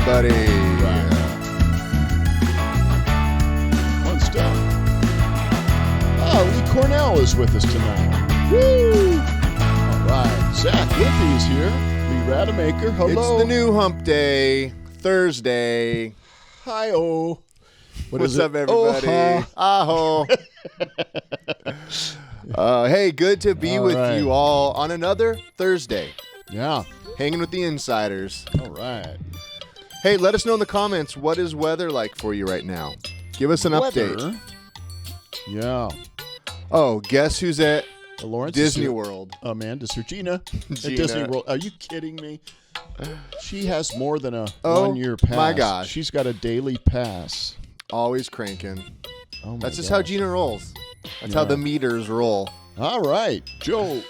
everybody. Right. Fun stuff. Lee Cornell is with us tonight. Woo! All right. Zach Wolfie is here. Lee Rademacher. Hello. It's the new hump day, Thursday. Hi-oh. What's up, everybody? Oh, Aho. Hey, good to be with you all on another Thursday. Yeah. Hanging with the insiders. All right. Hey, let us know in the comments, what is weather like for you right now? Give us an update. Yeah. Oh, guess who's at Lawrence Disney World? Amanda's here. Gina. Gina. At Disney World. Are you kidding me? She has more than a Oh, 1 year pass. my gosh. She's got a daily pass. Always cranking. Oh, my That's just gosh. how Gina rolls. That's how the meters roll. All right. Joe.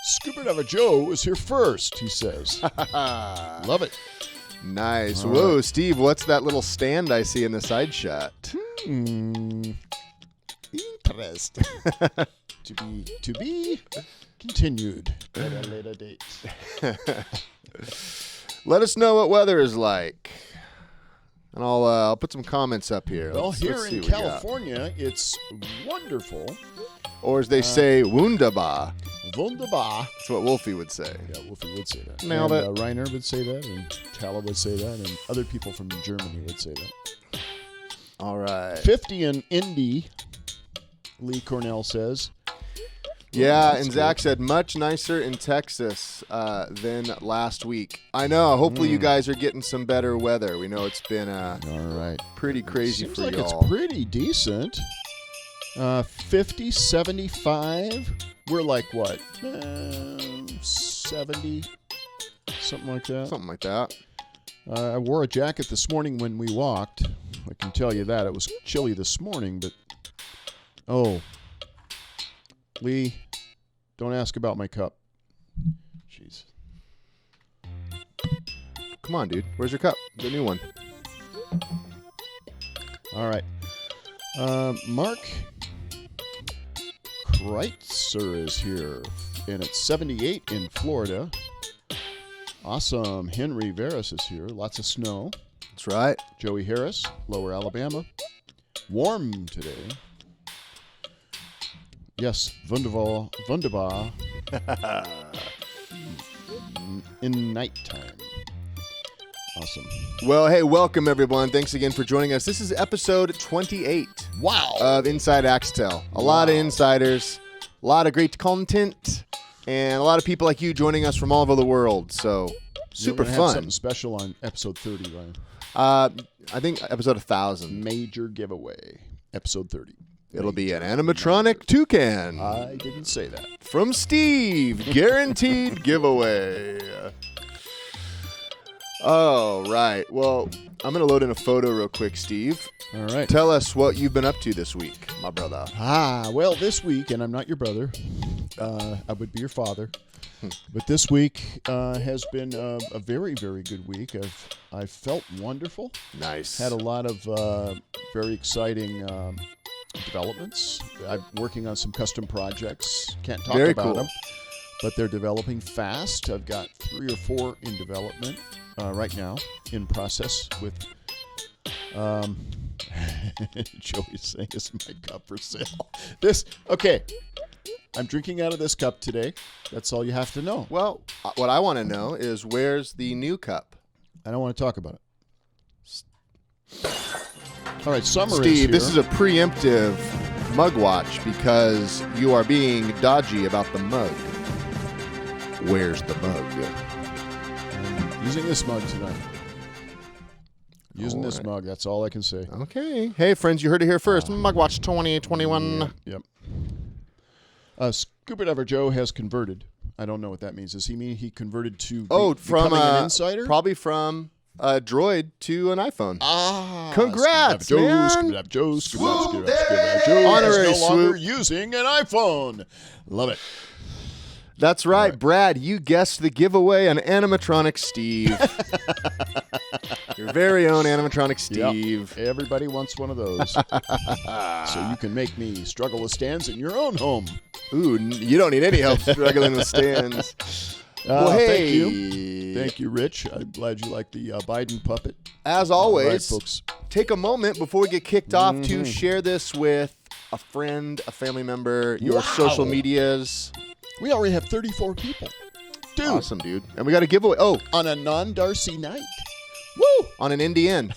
Scuba Diver Joe is here first, he says. Love it. Nice. All Whoa, right. Steve, what's that little stand I see in the side shot? Interest. to be continued at a later date. Let us know what weather is like. And I'll put some comments up here. Well, Let's here see in what we got. California, it's wonderful. Or as they say, wunderbar. Wunderbar. That's what Wolfie would say. Yeah, Wolfie would say that. Nailed and, it. Reiner would say that, and Tala would say that, and other people from Germany would say that. All right. 50 in Indy, Lee Cornell says. Yeah, that's and Zach good. said much nicer in Texas than last week. I know. Hopefully you guys are getting some better weather. We know it's been All right. pretty crazy Seems for like y'all. it's pretty decent. 50, 75. We're like what? 70, something like that. Something like that. I wore a jacket this morning when we walked. I can tell you that. It was chilly this morning, but Lee, don't ask about my cup. Jeez. Come on, dude. Where's your cup? The new one. All right. Mark Kreitzer is here, and it's 78 in Florida. Awesome. Henry Veras is here. Lots of snow. That's right. Joey Harris, Lower Alabama. Warm today. Yes, wunderbar in nighttime. Awesome. Well, hey, welcome, everyone. Thanks again for joining us. This is episode 28 Wow. of Inside Axtell. A lot of insiders, a lot of great content, and a lot of people like you joining us from all over the world. So, super Have fun. something special on episode 30, Ryan. I think episode 1000. Major giveaway. Episode 30. It'll be an animatronic toucan I didn't say that. from Steve. Guaranteed giveaway. Oh, right. Well, I'm going to load in a photo real quick, Steve. All right. Tell us what you've been up to this week, my brother. Well, this week, and I'm not your brother. I would be your father. But this week has been a very, very good week. I've felt wonderful. Nice. Had a lot of very exciting developments. I'm working on some custom projects. Can't talk Very about cool. them, but they're developing fast. I've got 3 or 4 in development right now, in process with. Joey's saying, "Is my cup for sale?" Okay. I'm drinking out of this cup today. That's all you have to know. Well, what I want to know is where's the new cup? I don't want to talk about it. All right, Summer is Steve, here. this is a preemptive mug watch because you are being dodgy about the mug. Where's the mug? I'm using this mug tonight. Using All this right. mug. That's all I can say. Okay. Hey, friends, you heard it here first. Mugwatch 2021. Yep. Scuba Diver Joe has converted. I don't know what that means. Does he mean he converted to From becoming an insider? Probably from a Droid to an iPhone. Congrats, Scuba Diver man. Scuba Diver Joe. Scuba Diver Joe Honorary is no longer swoop. using an iPhone. Love it. That's right, Brad. You guessed the giveaway on animatronic Steve. Your very own animatronic Steve. Yep. Everybody wants one of those. So you can make me struggle with stands in your own home. Ooh, you don't need any help struggling with stands. Well, hey, Thank you, Rich. I'm glad you like the Biden puppet. As always, all right, folks. Take a moment before we get kicked off to share this with a friend, a family member, your social medias. We already have 34 people. Dude. Awesome, dude. And we got a giveaway. Oh, on a non-Darcy night. Woo! On an NDN.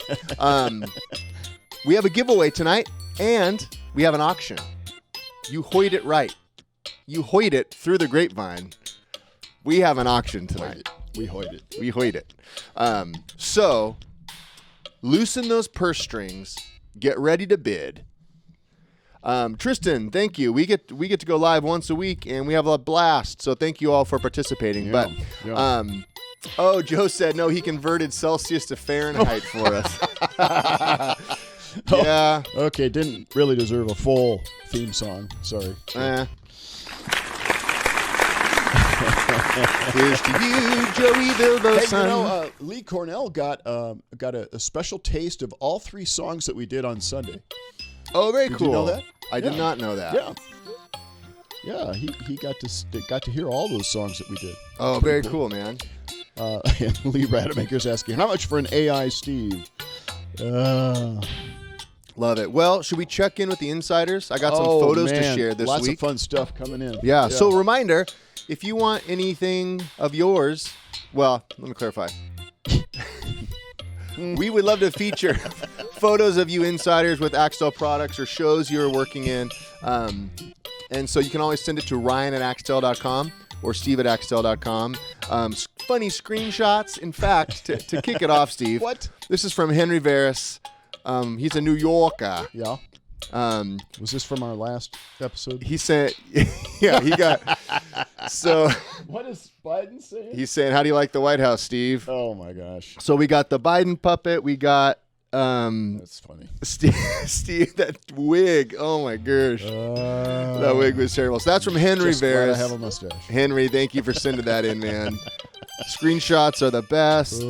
We have a giveaway tonight, and we have an auction. You hoid it right. You hoid it through the grapevine. We have an auction tonight. We hoid it. We hoid it. So, loosen those purse strings. Get ready to bid. Tristan, thank you. We get to go live once a week, and we have a blast. So thank you all for participating. Joe said no. He converted Celsius to Fahrenheit for us. Yeah. Okay, didn't really deserve a full theme song. Sorry. Here's to you, Joey Bilbo's son. Hey, Lee Cornell got a special taste of all 3 songs that we did on Sunday. Oh, very cool. Did you know that? I did not know that. Yeah, he got to hear all those songs that we did. Oh, very cool, man. And Lee Rademacher's asking, how much for an AI Steve? Love it. Well, should we check in with the insiders? I got some photos to share this Lots week. Lots of fun stuff coming in. Yeah. So reminder, if you want anything of yours, well, let me clarify. We would love to feature photos of you insiders with Axtell products or shows you're working in. And so you can always send it to ryan@axtell.com or steve@axtell.com. Funny screenshots. In fact, to kick it off, Steve. What? This is from Henry Veris. He's a New Yorker. Yeah. Was this from our last episode? He said, yeah, he got, so. What is Biden saying? He's saying, how do you like the White House, Steve? Oh, my gosh. So we got the Biden puppet. We got, that's funny. Steve, that wig. Oh, my gosh. That wig was terrible. So that's from Henry Veris. I have a mustache. Henry, thank you for sending that in, man. Screenshots are the best.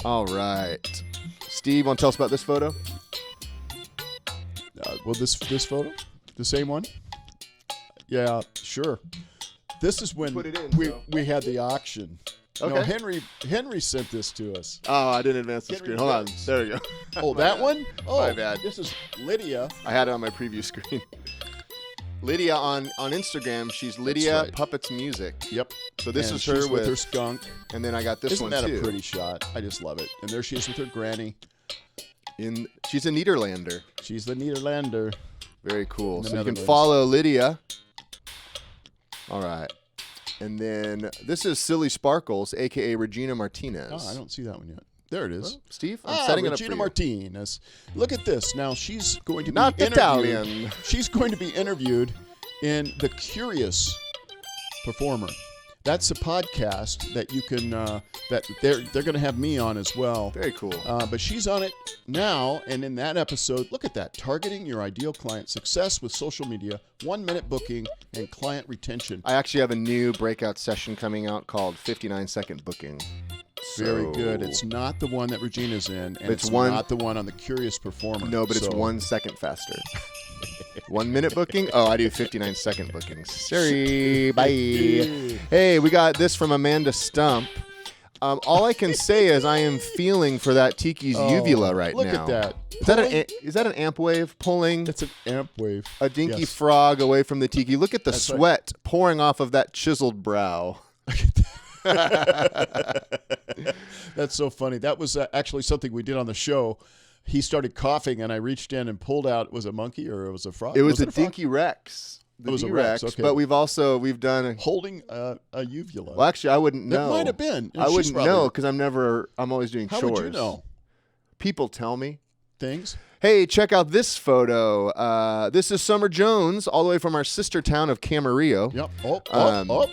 All right. Steve, want to tell us about this photo? Well, this photo? The same one? Yeah, sure. This is when we had the auction. Okay. No, Henry sent this to us. Oh, I didn't advance the screen. Hold on. There we go. Oh, that one? Oh, my bad. This is Lydia. I had it on my preview screen. Lydia on Instagram. She's Lydia Puppets Music. Yep. So this is her with her skunk. And then I got this one too. Isn't that a pretty shot? I just love it. And there she is with her granny. She's a Nederlander. She's the Nederlander. Very cool. So you can follow Lydia. All right. And then this is Silly Sparkles, a.k.a. Regina Martinez. Oh, I don't see that one yet. There it is. Well, Steve, I'm setting it up for you. Regina Martinez. Look at this. Now, she's going to be Not interviewed. Italian. She's going to be interviewed in The Curious Performer. That's a podcast that you can, that they're going to have me on as well. Very cool. But she's on it now, and in that episode, look at that. Targeting your ideal client, success with social media, 1-minute booking, and client retention. I actually have a new breakout session coming out called 59-second booking. Very good. It's not the one that Regina's in, and it's not the one on The Curious Performer. No, but it's 1 second faster. 1 minute booking? Oh, I do 59-second bookings. Sorry. Bye. Hey, we got this from Amanda Stump. All I can say is I am feeling for that Tiki's uvula right look now. Look at that. Is that an amp wave pulling? That's an amp wave. A dinky frog away from the Tiki. Look at the sweat pouring off of that chiseled brow. That's so funny. That was actually something we did on the show. He started coughing, and I reached in and pulled out. Was it a monkey or it was a frog? It was a dinky Rex. It was a Rex. Okay. But we've done holding a uvula. Well, actually, I wouldn't know. It might have been. I wouldn't know because I'm always doing chores. How would you know? People tell me things. Hey, check out this photo. This is Summer Jones, all the way from our sister town of Camarillo. Yep. Oh.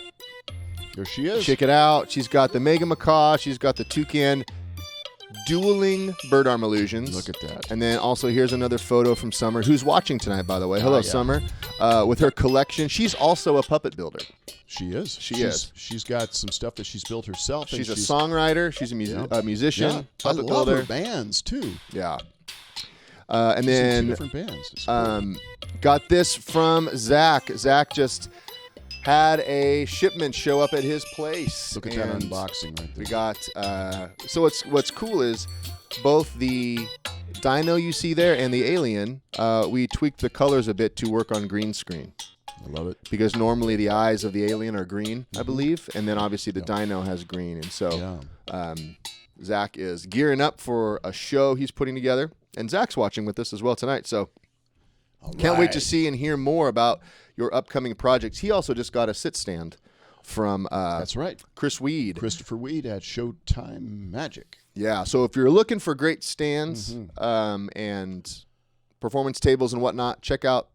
There she is. Check it out. She's got the Mega Macaw. She's got the toucan. Dueling bird arm illusions. Look at that. And then also here's another photo from Summer, who's watching tonight, by the way. Hello, Summer. With her collection. She's also a puppet builder. She is. She's got some stuff that she's built herself. She's a songwriter. She's a musician. Puppet I love builder. her bands, too. Yeah. And then different bands. Got this from Zach. Zach just had a shipment show up at his place. Look at that unboxing right there. We got, so what's cool is both the dino you see there and the alien, we tweaked the colors a bit to work on green screen. I love it. Because normally the eyes of the alien are green, I believe, and then obviously the dino has green. And so Zach is gearing up for a show he's putting together, and Zach's watching with us as well tonight. So can't wait to see and hear more about your upcoming projects. He also just got a sit stand from that's right, Christopher Weed at Showtime Magic. Yeah, so if you're looking for great stands and performance tables and whatnot, check out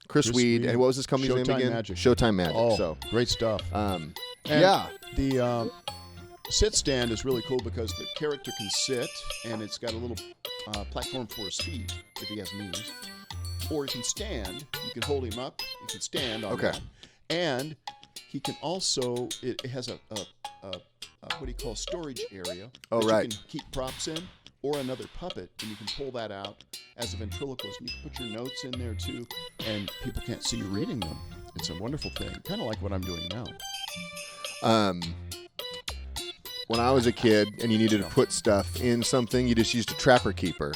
Chris Weed. And what was his company's name again? Magic. Showtime Magic. Oh, so great stuff. The sit stand is really cool because the character can sit, and it's got a little platform for his feet if he has knees. Or he can stand. You can hold him up. He can stand on that. And he can also, it has a what do you call storage area that you can keep props in, or another puppet, and you can pull that out as a ventriloquist. You can put your notes in there too, and people can't see you reading them. It's a wonderful thing, kind of like what I'm doing now. When I was a kid and you needed to put stuff in something, you just used a Trapper Keeper.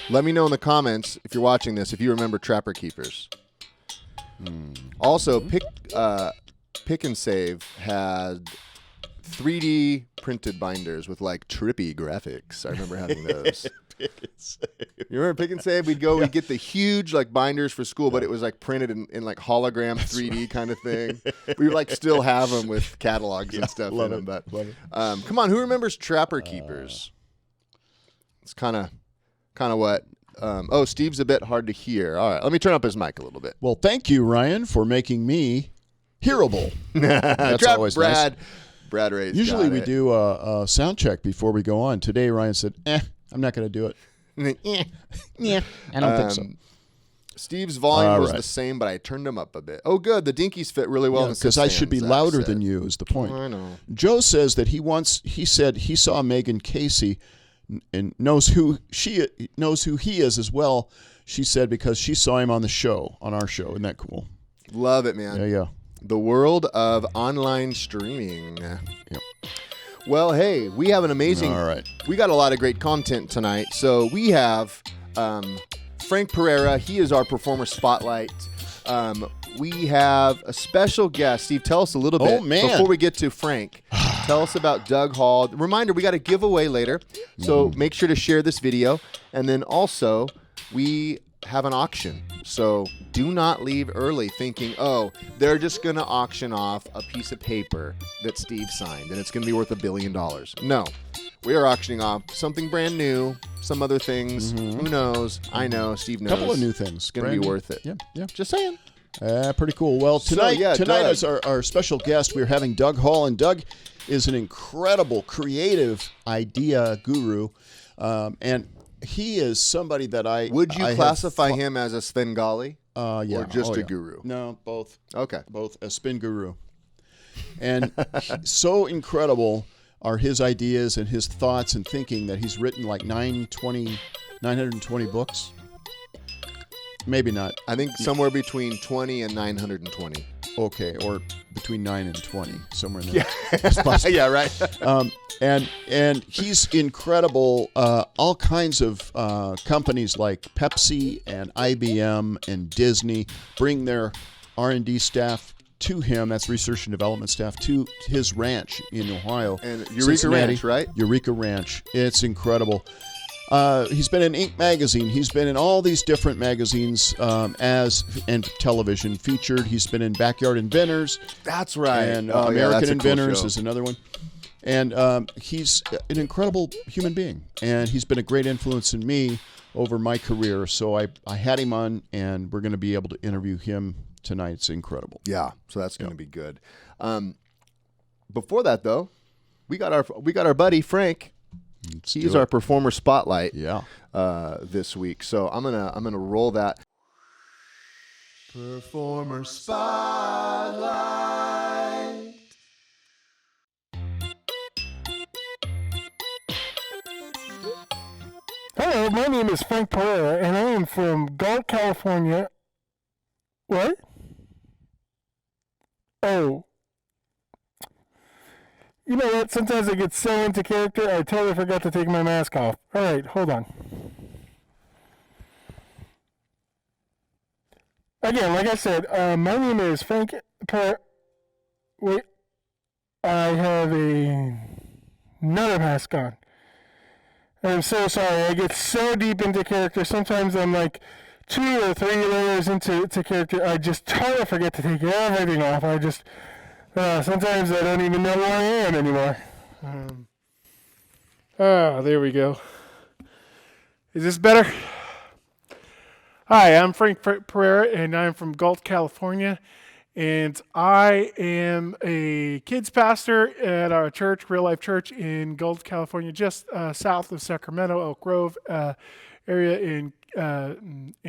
Let me know in the comments if you're watching this if you remember Trapper Keepers. Also, Pick and Save had 3D printed binders with like trippy graphics. I remember having those. Pick and Save. You remember Pick and Save? We'd get the huge like binders for school, but it was like printed in like hologram 3D kind of thing. We would like still have them with catalogs and stuff in them. But come on, who remembers Trapper Keepers? It's kind of what. Steve's a bit hard to hear. All right, let me turn up his mic a little bit. Well, thank you, Ryan, for making me hearable. That's always nice. Brad Ray's Usually we do a sound check before we go on. Today, Ryan said, I'm not going to do it. I don't think so. Steve's volume was the same, but I turned him up a bit. Oh, good. The dinkies fit really well in the because I should be louder than you is the point. I know. Joe says that he said he saw Megan Casey and knows who he is as well. She said because she saw him on our show. Isn't that cool? Love it, man. Yeah. The world of online streaming. Yep. Well, hey, we have an amazing. All right. We got a lot of great content tonight. So we have Frank Pereira. He is our performer spotlight. We have a special guest. Steve, tell us a little bit before we get to Frank. Tell us about Doug Hall. Reminder, we got a giveaway later, so make sure to share this video. And then also, we have an auction. So do not leave early thinking, they're just going to auction off a piece of paper that Steve signed, and it's going to be worth $1 billion. No. We are auctioning off something brand new, some other things. Who knows? I know. Steve knows. A couple of new things. It's going to be worth it. Yeah. Just saying. Pretty cool. Well, tonight is our special guest. We're having Doug Hall, and Doug is an incredible creative idea guru, and he is somebody that Would you classify him as a Svengali? Yeah. Or just a guru? No, both. Okay. Both. A spin guru. And so incredible are his ideas and his thoughts and thinking that he's written like 920 books. Maybe not. I think somewhere between 20 and 920. Okay, or between 9 and 20, somewhere in there. Yeah, yeah, right. And he's incredible. All kinds of companies like Pepsi and IBM and Disney bring their R&D staff to him. That's research and development staff to his ranch in Ohio. And Eureka Ranch, right? Eureka Ranch. It's incredible. He's been in Inc. magazine. He's been in all these different magazines and television featured. He's been in Backyard Inventors. That's right. And American Inventors cool is another one. And he's an incredible human being. And he's been a great influence in me over my career. So I had him on, and we're going to be able to interview him tonight. It's incredible. Yeah, so that's going to be good. Before that, though, we got our buddy Frank. He's our performer spotlight. Yeah. This week. So I'm gonna roll that. Performer spotlight. Hello, my name is Frank Pereira, and I am from Galt, California. What? Oh, you know what? Sometimes I get so into character, I totally forgot to take my mask off. All right, hold on. Again, like I said, my name is Frank Wait, I have another mask on. I'm so sorry. I get so deep into character. Sometimes I'm like 2 or 3 layers into character. I just totally forget to take everything off. Sometimes I don't even know where I am anymore. There we go. Is this better? Hi, I'm Frank Pereira, and I'm from Galt, California. And I am a kids pastor at our church, Real Life Church in Galt, California, just south of Sacramento, Elk Grove area in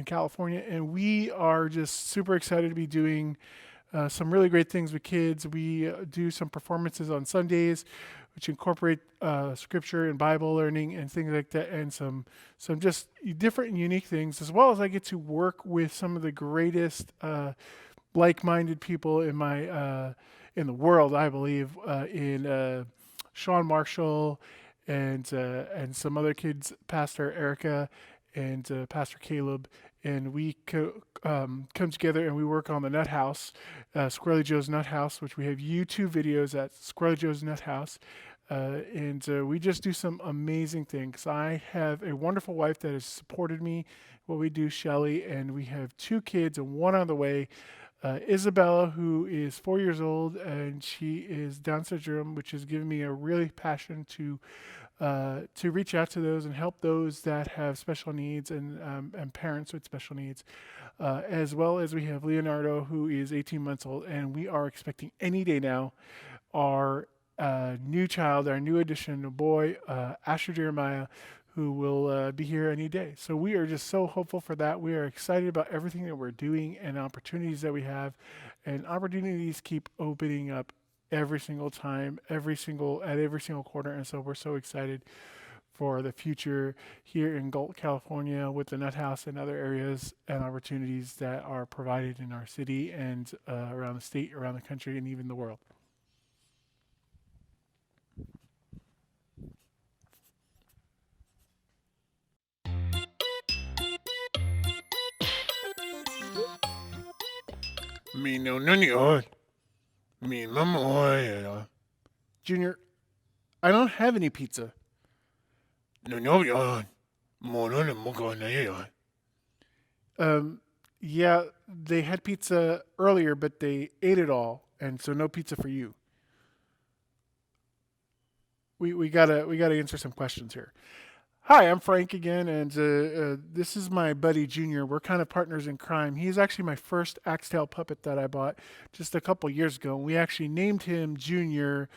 California. And we are just super excited to be doing some really great things with kids. We do some performances on Sundays, which incorporate scripture and Bible learning and things like that, and some just different and unique things, as well as I get to work with some of the greatest like-minded people in the world, I believe, in Sean Marshall and some other kids, Pastor Erica and Pastor Caleb, and we come together and we work on the Nut House, Squirrely Joe's Nut House, which we have YouTube videos at Squirrely Joe's Nut House. And we just do some amazing things. I have a wonderful wife that has supported me, what we do, Shelly, and we have 2 kids and one on the way. Isabella, who is 4 years old, and she is Down syndrome, which has given me a really passion to reach out to those and help those that have special needs and parents with special needs, as well as we have Leonardo, who is 18 months old, and we are expecting any day now our new child, our new addition, a boy, Asher Jeremiah, who will be here any day. So we are just so hopeful for that. We are excited about everything that we're doing and opportunities that we have, and opportunities keep opening up every single time, at every single corner. And so we're so excited for the future here in Galt, California, with the Nut House and other areas and opportunities that are provided in our city and around the state, around the country, and even the world. Me no none. Me mama. Junior, I don't have any pizza. No. Yeah, they had pizza earlier, but they ate it all, and so no pizza for you. We gotta answer some questions here. Hi, I'm Frank again, and this is my buddy Junior. We're kind of partners in crime. He's actually my first Axtell puppet that I bought just a couple years ago. We actually named him Junior.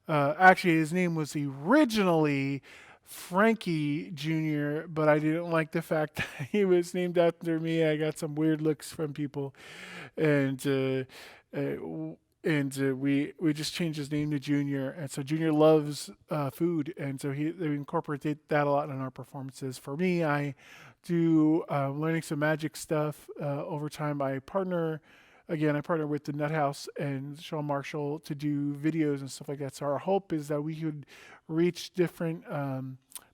Actually, his name was originally Frankie Jr., but I didn't like the fact that he was named after me. I got some weird looks from people, and we just changed his name to Junior. And so Junior loves food, and so they incorporate that a lot in our performances. For me, I do learning some magic stuff over time. I partner with the Nut House and Sean Marshall to do videos and stuff like that. So our hope is that we could reach different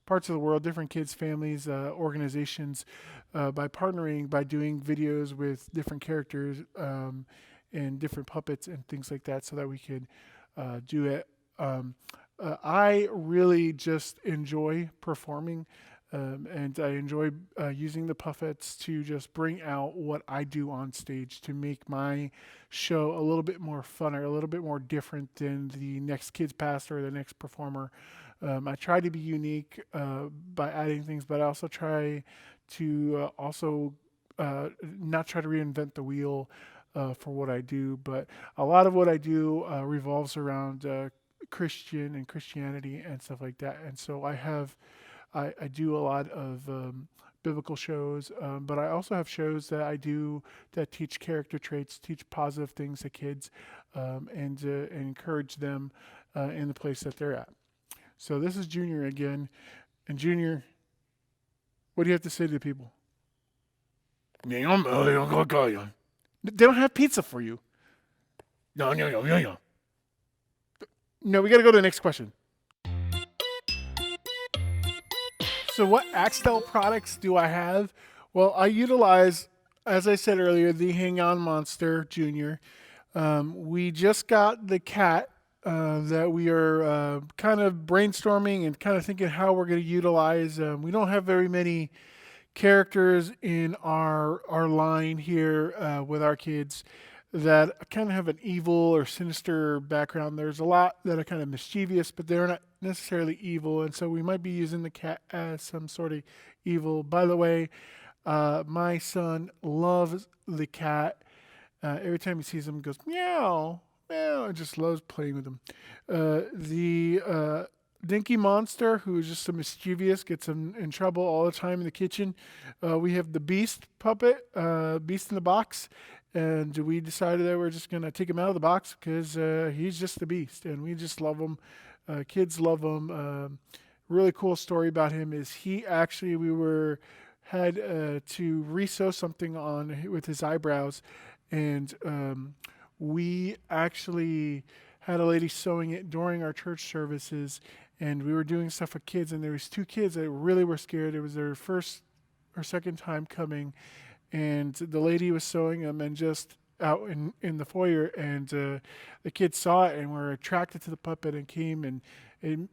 parts of the world, different kids, families, organizations, by partnering, by doing videos with different characters and different puppets and things like that, so that we could do it. I really just enjoy performing. And I enjoy using the puppets to just bring out what I do on stage to make my show a little bit more fun, or a little bit more different than the next kids pastor or the next performer. I try to be unique by adding things, but I also try to not try to reinvent the wheel for what I do. But a lot of what I do revolves around Christianity and stuff like that. And so I do a lot of biblical shows, but I also have shows that I do that teach character traits, teach positive things to kids, and encourage them in the place that they're at. So this is Junior again. And Junior, what do you have to say to the people? They don't have pizza for you. No. No, we got to go to the next question. So what Axtell products do I have? Well, I utilize, as I said earlier, the Hang On Monster Junior. We just got the cat that we are kind of brainstorming and kind of thinking how we're going to utilize. We don't have very many characters in our line here with our kids that kind of have an evil or sinister background. There's a lot that are kind of mischievous, but they're not necessarily evil, and so we might be using the cat as some sort of evil. By the way, my son loves the cat. Every time he sees him, he goes meow, meow, and just loves playing with him. The Dinky Monster, who is just so mischievous, gets him in trouble all the time in the kitchen. We have the Beast puppet, Beast in the box, and we decided that we're just going to take him out of the box because he's just the Beast, and we just love him. Kids love him. Really cool story about him is he actually, had to re-sew something on with his eyebrows, and we actually had a lady sewing it during our church services, and we were doing stuff with kids, and there was 2 kids that really were scared. It was their first or second time coming, and the lady was sewing them and just out in the foyer, and the kids saw it and were attracted to the puppet and came and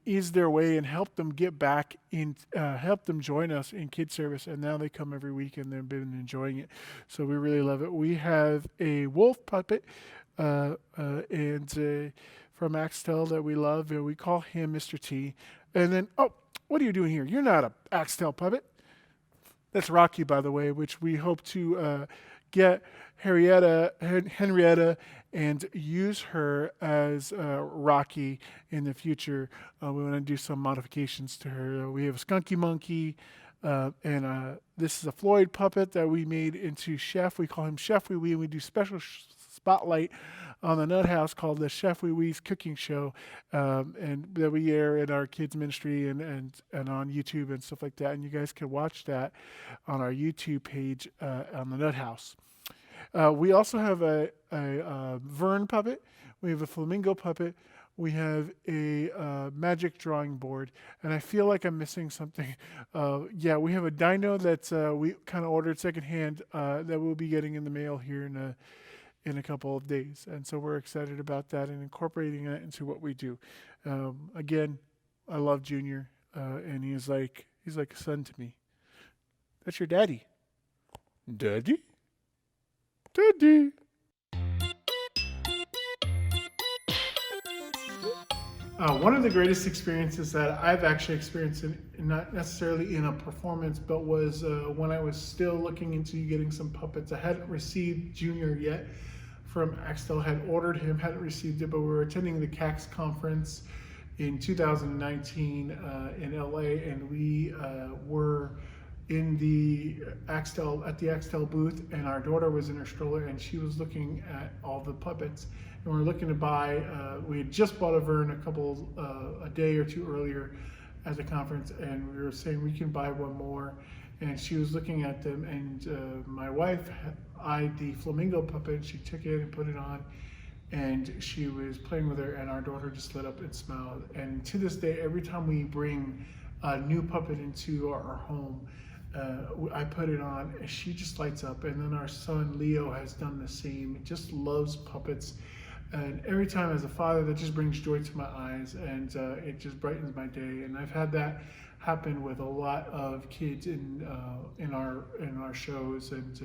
eased their way and helped them get back in, helped them join us in kids service, and now they come every week and they've been enjoying it. So we really love it. We have a wolf puppet and from Axtell that we love, and we call him Mr. T. And then, oh, what are you doing here? You're not a Axtell puppet. That's Rocky, by the way, which we hope to get Henrietta and use her as Rocky in the future. We want to do some modifications to her. We have a Skunky Monkey, and this is a Floyd puppet that we made into Chef. We call him Chef Wee Wee, and we do special spotlight on the Nut House called the Chef Wee Wee's Cooking Show, and that we air in our kids ministry and on YouTube and stuff like that. And you guys can watch that on our YouTube page on the Nut House. We also have a Vern puppet. We have a Flamingo puppet. We have a magic drawing board. And I feel like I'm missing something. Yeah, we have a dino that we kind of ordered secondhand that we'll be getting in the mail here in a couple of days. And so we're excited about that and incorporating that into what we do. Again, I love Junior, and he's like a son to me. That's your daddy. Daddy? Daddy. One of the greatest experiences that I've actually experienced, not necessarily in a performance, but was when I was still looking into getting some puppets. I hadn't received Junior yet from Axtell, had ordered him, hadn't received it, but we were attending the CAX conference in 2019 in LA, and we were in the Axtell booth, and our daughter was in her stroller, and she was looking at all the puppets, and we were looking to buy. We had just bought a Vern a day or two earlier at the conference, and we were saying we can buy one more, and she was looking at them, and my wife eyed the Flamingo puppet, and she took it and put it on, and she was playing with her, and our daughter just lit up and smiled. And to this day, every time we bring a new puppet into our home, I put it on, and she just lights up. And then our son Leo has done the same. He just loves puppets, and every time as a father, that just brings joy to my eyes, and it just brightens my day. And I've had that happen with a lot of kids in our shows, and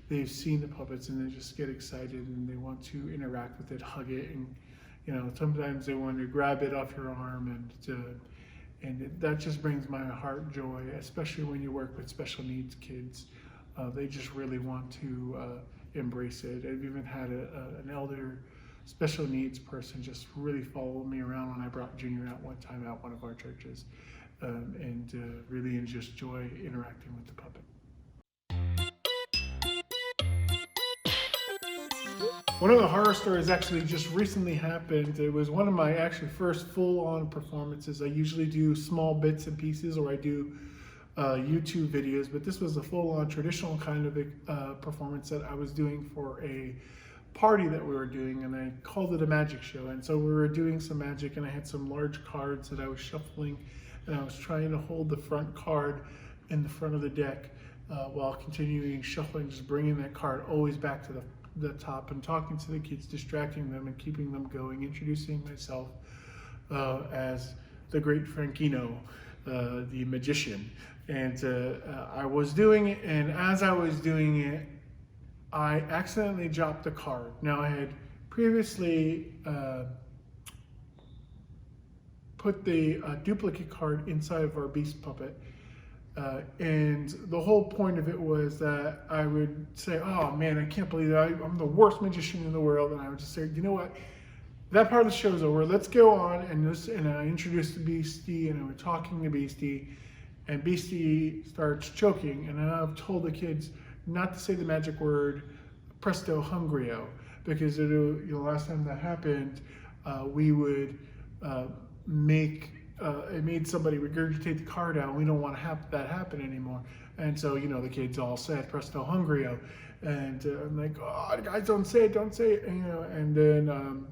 they've seen the puppets and they just get excited and they want to interact with it, hug it, and sometimes they want to grab it off your arm, and that just brings my heart joy, especially when you work with special needs kids. They just really want to embrace it. I've even had an elder special needs person just really follow me around when I brought Junior out one time at one of our churches, and really just joy interacting with the puppet. One of the horror stories actually just recently happened. It was one of my actually first full-on performances. I usually do small bits and pieces, or I do YouTube videos, but this was a full-on traditional kind of performance that I was doing for a party that we were doing, and I called it a magic show. And so we were doing some magic, and I had some large cards that I was shuffling, and I was trying to hold the front card in the front of the deck while continuing shuffling, just bringing that card always back to the top and talking to the kids, distracting them and keeping them going, introducing myself as the great Franchino, the magician. And I was doing it, and as I was doing it, I accidentally dropped the card. Now, I had previously put the duplicate card inside of our beast puppet, and the whole point of it was that I would say, oh man, I can't believe that I'm the worst magician in the world, and I would just say, you know what, that part of the show's over, let's go on. And I introduced Beastie, and I was talking to Beastie, and Beastie starts choking, and I've told the kids not to say the magic word presto hungrio, because the last time that happened, we would it made somebody regurgitate the card out, and we don't want to have that happen anymore. And so, the kids all said presto hungrio, and I'm like, oh, guys, don't say it, and then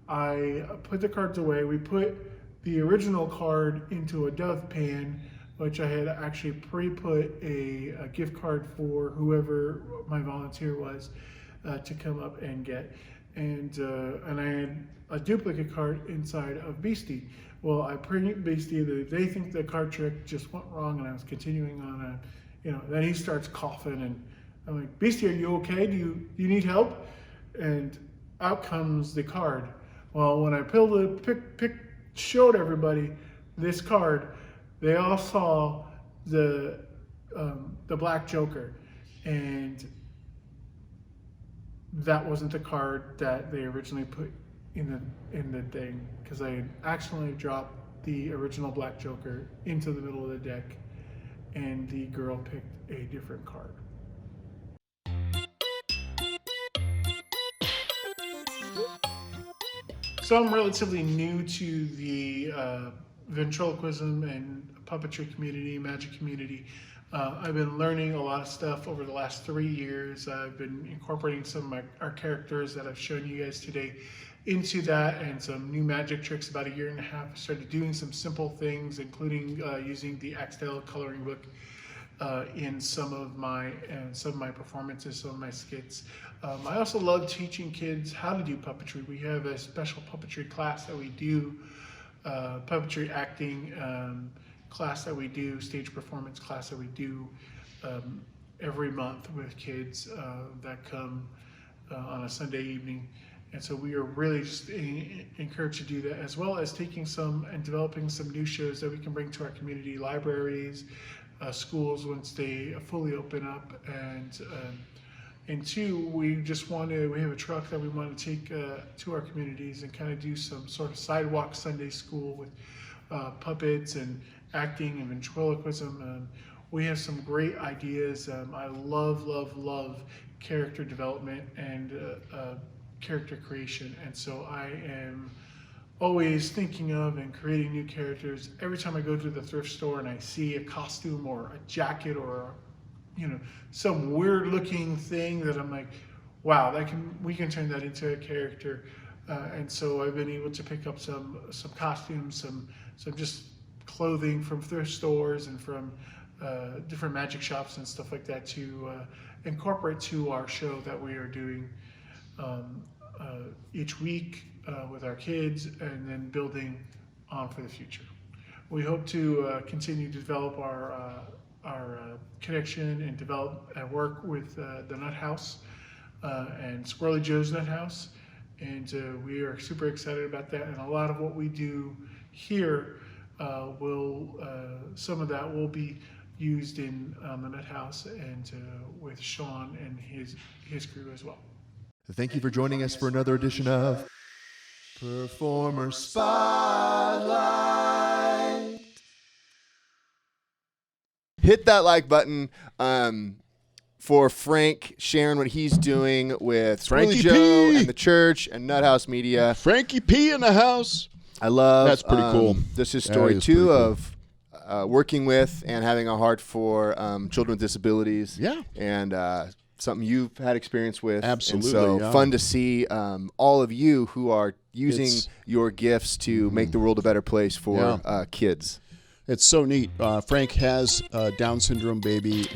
I put the cards away. We put the original card into a dove pan, which I had actually pre-put a gift card for whoever my volunteer was to come up and get. And I had a duplicate card inside of Beastie. Well, I pre Beastie, they think the card trick just went wrong, and I was continuing on then he starts coughing, and I'm like, Beastie, are you okay? Do you need help? And out comes the card. Well, when I showed everybody this card, they all saw the Black Joker, and that wasn't the card that they originally put in the thing, because I had accidentally dropped the original Black Joker into the middle of the deck, and the girl picked a different card. So I'm relatively new to the ventriloquism and puppetry community, magic community. I've been learning a lot of stuff over the last 3 years. I've been incorporating some of our characters that I've shown you guys today into that, and some new magic tricks. About 1.5 years, I started doing some simple things, including using the Axtell coloring book in some of my performances, some of my skits. I also love teaching kids how to do puppetry. We have a special puppetry class that we do, puppetry acting class that we do, stage performance class that we do every month with kids that come on a Sunday evening. And so we are really just encouraged to do that, as well as taking some and developing some new shows that we can bring to our community libraries, schools once they fully open up, and two, we have a truck that we want to take to our communities and kind of do some sort of sidewalk Sunday school with puppets and acting and ventriloquism. We have some great ideas. I love character development and character creation, and so I am always thinking of and creating new characters. Every time I go to the thrift store and I see a costume or a jacket or some weird looking thing that I'm like, wow, we can turn that into a character. And so I've been able to pick up some costumes, some just clothing from thrift stores and from different magic shops and stuff like that to incorporate to our show that we are doing each week with our kids, and then building on for the future. We hope to continue to develop our connection and develop and work with the Nut House and Squirrely Joe's Nut House, and we are super excited about that. And a lot of what we do here some of that will be used in the Nut House and with Sean and his crew as well. Thank you for joining us for another edition of Performer Spotlight. Hit that like button for Frank sharing what he's doing with Squirrely Joe and the church and Nut House Media. Frankie P in the house. I love that's pretty cool. This is story two of working with and having a heart for children with disabilities. Yeah. And something you've had experience with. Absolutely, And so yeah. fun to see all of you who are using your gifts to make the world a better place for kids. It's so neat. Frank has a Down syndrome baby,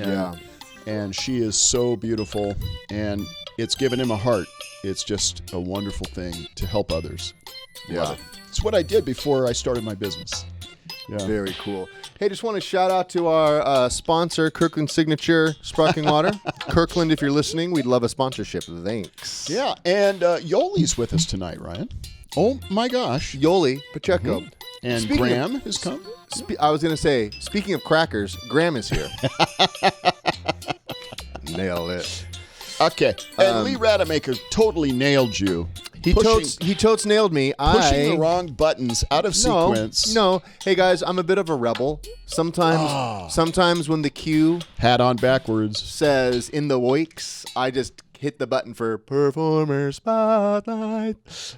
and she is so beautiful, and it's given him a heart. It's just a wonderful thing to help others. Love it. It's what I did before I started my business. Yeah. Very cool. Hey, just want to shout out to our sponsor, Kirkland Signature Sparkling Water. Kirkland, if you're listening, we'd love a sponsorship. Thanks. Yeah, and Yoli's with us tonight, Ryan. Oh, my gosh. Yoli Pacheco. And Speaking Graham of- has come. I was going to say, speaking of crackers, Graham is here. Nailed it. Okay. And Lee Rademacher totally nailed you. He totes nailed me. Pushing the wrong buttons out of sequence. No. Hey, guys, I'm a bit of a rebel. Sometimes when the cue Hat on backwards. says in the wakes, I just hit the button for Performer Spotlight.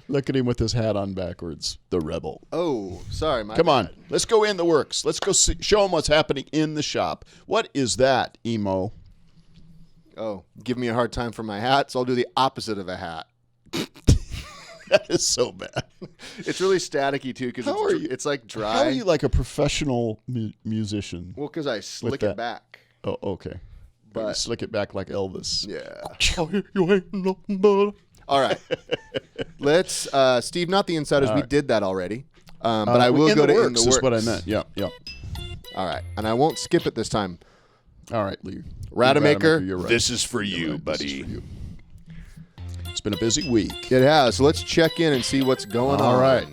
Look at him with his hat on backwards. The rebel. Oh, sorry. Come on. Let's go in the works. Let's go show him what's happening in the shop. What is that, Emo? Oh, give me a hard time for my hat, so I'll do the opposite of a hat. That is so bad. It's really staticky, too, because it's like dry. How are you like a professional musician? Well, because I slick that? it back. Oh, okay. But you slick it back like Elvis. Yeah. All right. Let's, Steve, not the insiders. We did that already. But I will go to in the works. Is what I meant. Yeah. All right. And I won't skip it this time. All right, Lee. Rademacher, you're right. this is for you, Right, buddy. this is for you. It's been a busy week. It has. So let's check in and see what's going on. All right.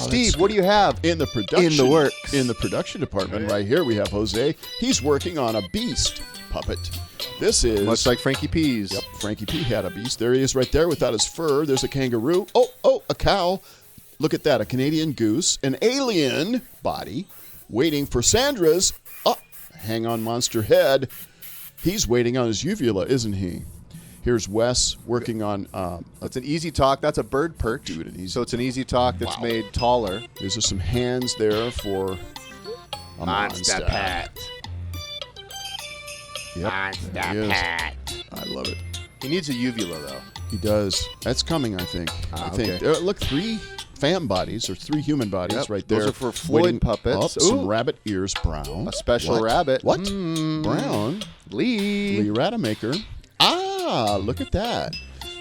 Steve, what do you have In the production, in the works? In the production department, right here, we have Jose. He's working on a beast puppet. This is Much like Frankie P's. Yep, Frankie P had a beast. There he is, right there, without his fur. There's a kangaroo. Oh, a cow. Look at that, a Canadian goose, an alien body, waiting for Sandra's. Hang on, monster head. He's waiting on his uvula, isn't he? Here's Wes working on. That's an easy talk. That's a bird perch. Dude, an easy- So it's an easy talk that's made taller. There's some hands there for a monster. Yep, there he is. I love it. He needs a uvula, though. He does. That's coming, I think. okay. Look, 3 fan bodies or 3 human bodies Yep, right there. those are for Floyd waiting puppets. up. Some Ooh. rabbit ears, brown. A special What? rabbit. What? Brown. Lee. Lee Rademacher. Look at that.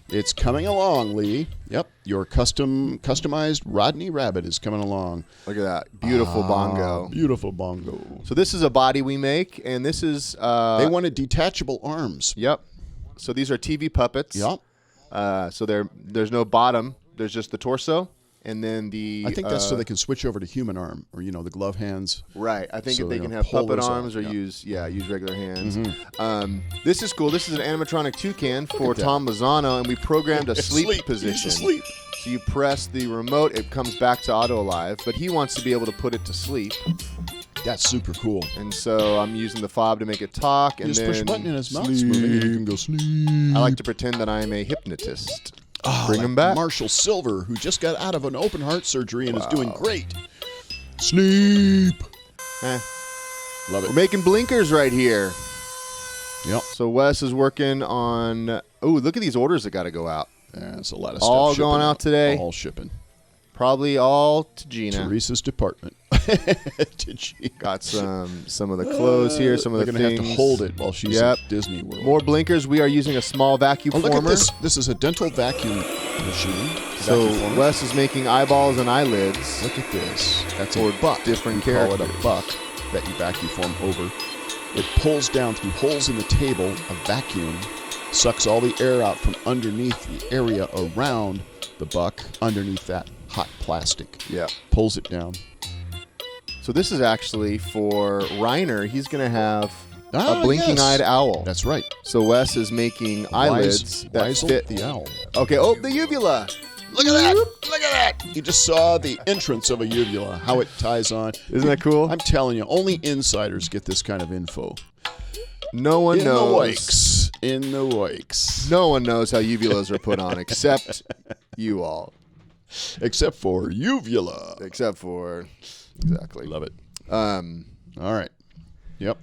It's coming along, Lee. Yep, your customized Rodney rabbit is coming along. Look at that. Beautiful bongo. Beautiful bongo. So this is a body we make, and this is... They wanted detachable arms. Yep. So these are TV puppets. Yep. So there's no bottom. There's just the torso, and then the... I think that's so they can switch over to human arm, or the glove hands. Right. I think So if they they're can gonna have pull puppet those out, arms or yeah. use regular hands. This is cool. This is an animatronic toucan for that. Tom Lozano, and we programmed a sleep He's position. asleep. So you press the remote, it comes back to auto alive, but he wants to be able to put it to sleep. That's super cool. And so I'm using the fob to make it talk, and You just then push a button and his mouth's moving, and you can go sleep. I like to pretend that I'm a hypnotist. Bring him back. Marshall Silver, who just got out of an open heart surgery and is doing great. Sleep. Love it. We're making blinkers right here. Yep. So Wes is working on... Oh, look at these orders that got to go out. That's a lot of stuff. All shipping going out today. All shipping. Probably all to Gina. Teresa's department. To Gina. Got some of the clothes here, some of They're the gonna things. have to hold it while she's Yep. at Disney World. More blinkers. We are using a small vacuum Oh, look former. at this. This is a dental vacuum machine. So Vacuum former. Wes is making eyeballs and eyelids. Look at this. That's For a buck. different we call it characters. a buck that you vacuum form over. It pulls down through holes in the table, a vacuum, sucks all the air out from underneath the area around the buck, underneath that hot plastic. Yeah. Pulls it down. So this is actually for Reiner. He's going to have Ah, a blinking-eyed yes. owl. That's right. So Wes is making eyelids that Weisel fit. the owl. Okay. Oh, the uvula. Look at that! Look at that! You just saw the entrance of a uvula, how it ties on. Isn't that cool? I'm telling you, only insiders get this kind of info. No one In knows. the wakes. In the wakes. No one knows how uvulas are put on except you all. Except for uvula. Except for exactly. Love it. All All right. Yep.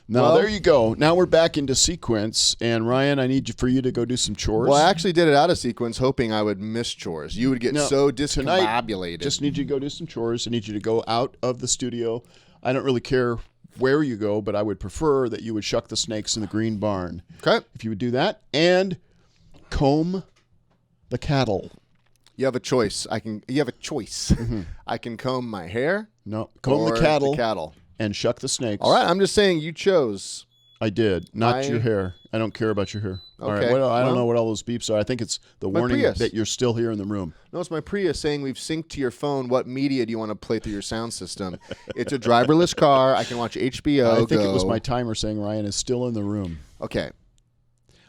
Now, Well- there you go. Now we're back into sequence. And, Ryan, I need for you to go do some chores. Well, I actually did it out of sequence, hoping I would miss chores. You would get No, so tonight, discombobulated. just need you to go do some chores. I need you to go out of the studio. I don't really care where you go, but I would prefer that you would shuck the snakes in the green barn. Okay. If you would do that. And comb the cattle. You have a choice. You have a choice. I can comb my hair. No, comb or the cattle and shuck the snakes. All right. I'm just saying you chose. I did. Not your hair. I don't care about your hair. All right. Okay, I don't well- know what all those beeps are. I think it's the warning Prius. that you're still here in the room. No, it's my Prius saying we've synced to your phone. What media do you want to play through your sound system? It's a driverless car. I can watch HBO. I think it was my timer saying Ryan is still in the room. Okay.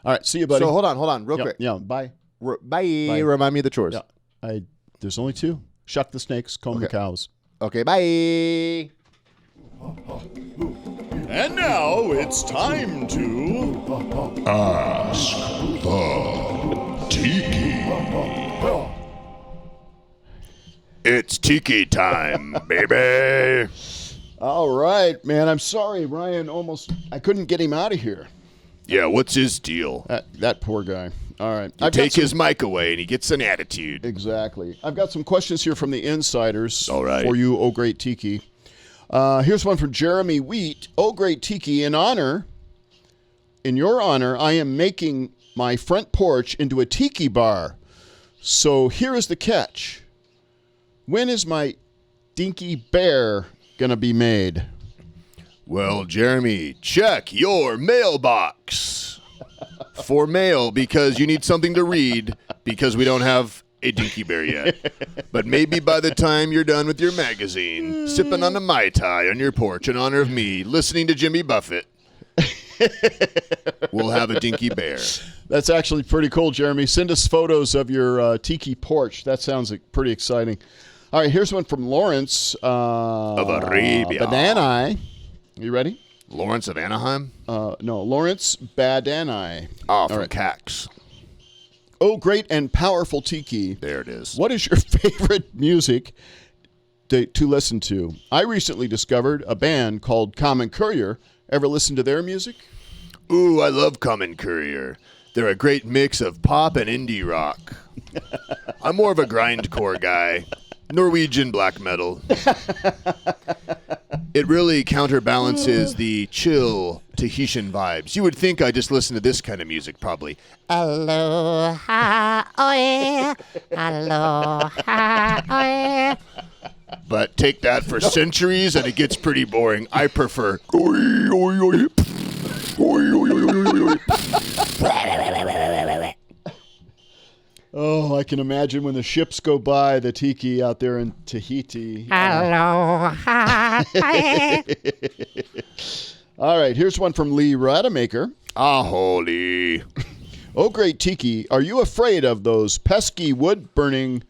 All right. See you, buddy. So hold on, real quick. Yeah. Bye. Bye. Remind me of the chores. Yeah. There's only two. Shuck the snakes, comb the cows. Okay. Bye. And now it's time to Ask the Tiki. It's Tiki time, baby. All right, man. I'm sorry, Ryan. I couldn't get him out of here. Yeah, what's his deal? That poor guy. All right. You take his mic away and he gets an attitude. Exactly. I've got some questions here from the insiders. All right. For you, Oh Great Tiki. Here's one from Jeremy Wheat. Oh Great Tiki, in your honor, I am making my front porch into a tiki bar. So here is the catch. When is my dinky bear going to be made? Well, Jeremy, check your mailbox for mail because you need something to read because we don't have a dinky bear yet. But maybe by the time you're done with your magazine, sipping on a Mai Tai on your porch in honor of me, listening to Jimmy Buffett, we'll have a dinky bear. That's actually pretty cool, Jeremy. Send us photos of your tiki porch. That sounds pretty exciting. All right, here's one from Lawrence. Of Arabia. Badani. You ready? Lawrence of Anaheim? No, Lawrence Badani. Oh, from Cax. Oh, great and powerful Tiki. There it is. What is your favorite music to listen to? I recently discovered a band called Common Courier. Ever listen to their music? Ooh, I love Common Courier. They're a great mix of pop and indie rock. I'm more of a grindcore guy. Norwegian black metal. It really counterbalances the chill Tahitian vibes. You would think I just listen to this kind of music, probably. Aloha, oe, aloha, oe. But take that for centuries and it gets pretty boring. I prefer. Oi, oi, oi. Oi, oi, oi, oi, oi. Oh, I can imagine when the ships go by, the Tiki out there in Tahiti. Aloha, oe. All right, here's one from Lee Rademacher. Holy. Oh, great Tiki, are you afraid of those pesky wood-burrowing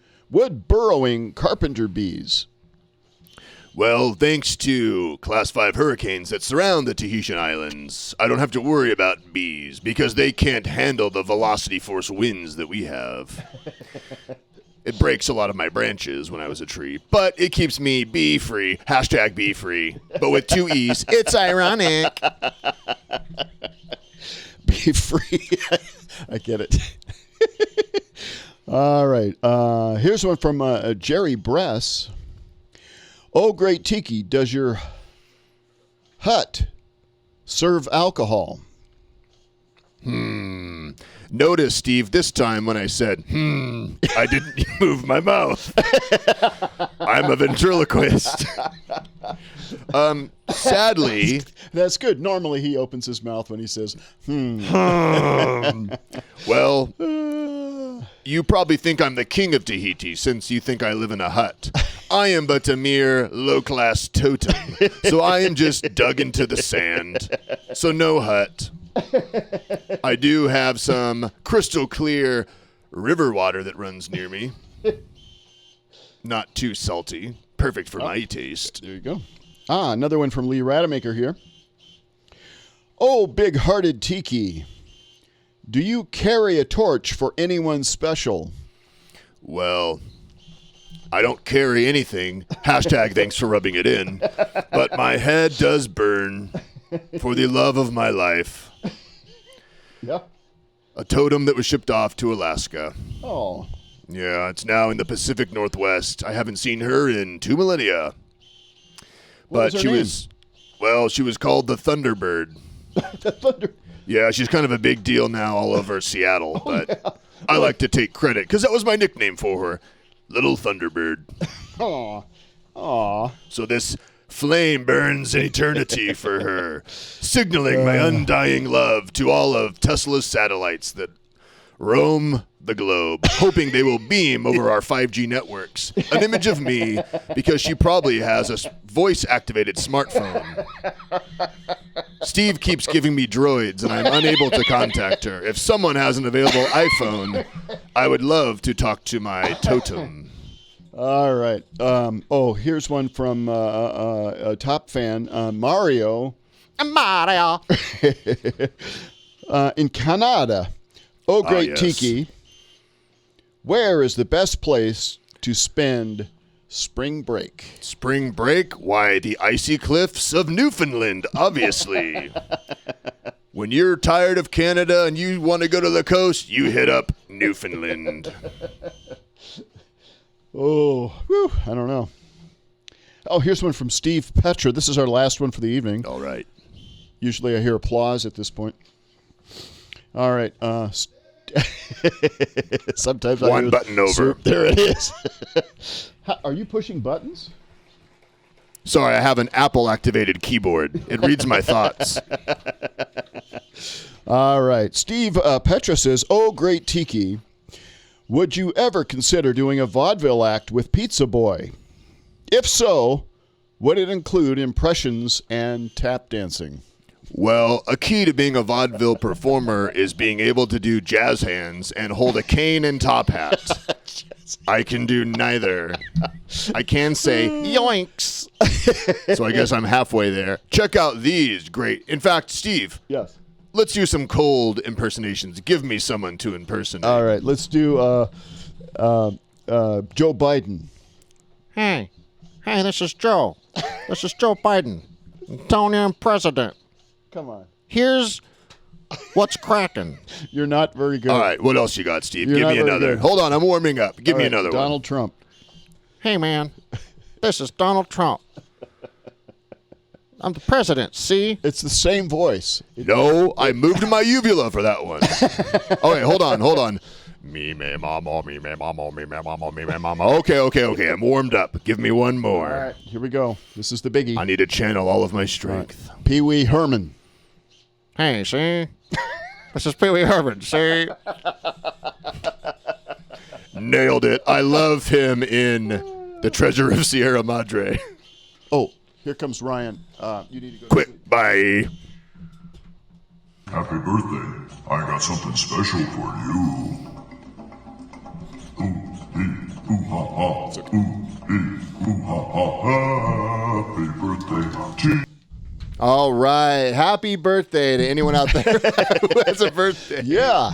carpenter bees? Well, thanks to Class 5 hurricanes that surround the Tahitian Islands, I don't have to worry about bees because they can't handle the velocity force winds that we have. It breaks a lot of my branches when I was a tree, but it keeps me bee-free. Hashtag bee-free. But with 2 E's, it's ironic. Be free. I get it. All right. Here's one from Jerry Bress. Oh, great Tiki, does your hut serve alcohol? Notice, Steve, this time when I said, I didn't move my mouth. I'm a ventriloquist. Sadly, That's good. Normally he opens his mouth when he says, well, you probably think I'm the king of Tahiti since you think I live in a hut. I am but a mere low-class totem, so I am just dug into the sand. So no hut. I do have some crystal clear river water that runs near me. Not too salty. Perfect for my taste. There you go. Another one from Lee Rademacher here. Oh, big-hearted Tiki, do you carry a torch for anyone special? Well, I don't carry anything. Hashtag thanks for rubbing it in. But my head does burn. for the love of my life. Yeah. A totem that was shipped off to Alaska. Oh. Yeah, it's now in the Pacific Northwest. I haven't seen her in 2 millennia. What But was her she name? was, well, she was called the Thunderbird. The thunder. Yeah, she's kind of a big deal now all over Seattle, but I like to take credit because that was my nickname for her, Little Thunderbird. Aw. Aw. So this flame burns in eternity for her, signaling my undying love to all of Tesla's satellites that roam the globe, hoping they will beam over our 5G networks an image of me because she probably has a voice-activated smartphone. Steve keeps giving me droids, and I'm unable to contact her. If someone has an available iPhone, I would love to talk to my totem. All right. Here's one from a top fan, Mario. Mario. In Canada. Oh, great yes. Tiki. Where is the best place to spend spring break? Spring break? Why, the icy cliffs of Newfoundland, obviously. When you're tired of Canada and you want to go to the coast, you hit up Newfoundland. Oh, whew, I don't know. Oh, here's one from Steve Petra. This is our last one for the evening. All right. Usually I hear applause at this point. All right. Sometimes I One hear button over. There it is. Are you pushing buttons? Sorry, I have an Apple-activated keyboard. It reads my thoughts. All right. Steve Petra says, oh, great Tiki. Would you ever consider doing a vaudeville act with Pizza Boy? If so, would it include impressions and tap dancing? Well, a key to being a vaudeville performer is being able to do jazz hands and hold a cane and top hat. I can do neither. I can say yoinks. So I guess I'm halfway there. Check out these great. In fact, Steve, Yes. let's do some cold impersonations. Give me someone to impersonate. All right. Let's do Joe Biden. Hey, this is Joe. This is Joe Biden, Tony president. Come on. Here's what's cracking. You're not very good. All right, what else you got, Steve? You're Give not me very another. good. Hold on, I'm warming up. Give All me right, another Donald Trump. Hey, man, this is Donald Trump. I'm the president, see? It's the same voice. one. No, I moved my uvula for that one. Oh, wait, hold on. Me, mama, me, mama, me, mama, me, mama. Okay. I'm warmed up. Give me one more. All right, here we go. This is the biggie. I need to channel all of my strength. Pee Wee Herman. Hey, see? This is Pee Wee Herman, see? Nailed it. I love him in The Treasure of Sierra Madre. Oh, here comes Ryan. You need to go. Quick, bye. Happy birthday. I got something special for you. Ooh, ee, ooh, ha, ha. Ooh, ee, ooh, ha, ha. Happy birthday to you. All right. Happy birthday to anyone out there who has a birthday. Yeah.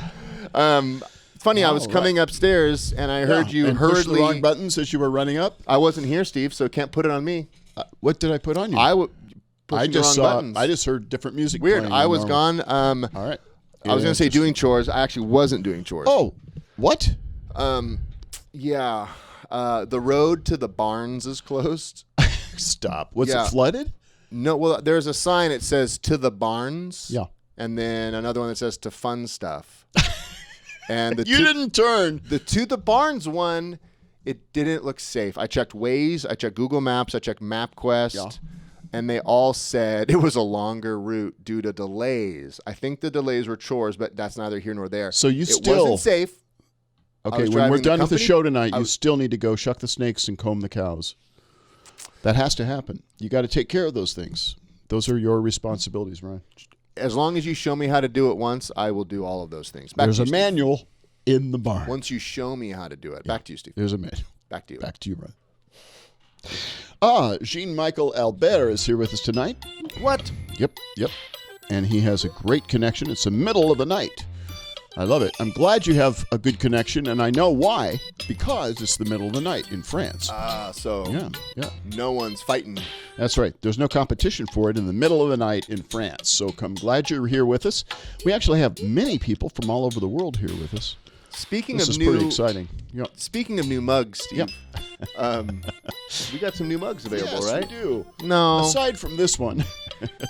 Funny, I was coming upstairs and I heard you and pushed the hurriedly. wrong buttons as you were running up. I wasn't here, Steve, so can't put it on me. What did I put on you? I I just wrong saw. buttons. I just heard different music. Weird. playing I than was normal. gone. All right. I was going to say Interesting. doing chores. I actually wasn't doing chores. Oh, what? Yeah. The road to the barns is closed. Stop. Was Yeah. it flooded? No, well, there's a sign that says to the barns. Yeah. And then another one that says to fun stuff. And the You didn't turn. The to the barns one, it didn't look safe. I checked Waze, I checked Google Maps, I checked MapQuest, Yeah. and they all said it was a longer route due to delays. I think the delays were chores, but that's neither here nor there. So you it still wasn't safe. Okay, was when we're driving the done with the company. show tonight, I you was- still need to go shuck the snakes and comb the cows. That has to happen. You got to take care of those things. Those are your responsibilities, Ryan. As long as you show me how to do it once, I will do all of those things. Back There's to a you, manual in the barn. Steve. Once you show me how to do it. Back to you, Steve. There's a manual. Back to you. Back to you, Ryan. Jean-Michael Albert is here with us tonight. What? Yep. And he has a great connection. It's the middle of the night. I love it. I'm glad you have a good connection, and I know why. Because it's the middle of the night in France. So Yeah. no one's fighting. That's right. There's no competition for it in the middle of the night in France. So I'm glad you're here with us. We actually have many people from all over the world here with us. Speaking This of is new, pretty exciting. Yep. Speaking of new mugs, Steve, Yep. we got some new mugs available, Yes, right? we do. No. Aside from this one,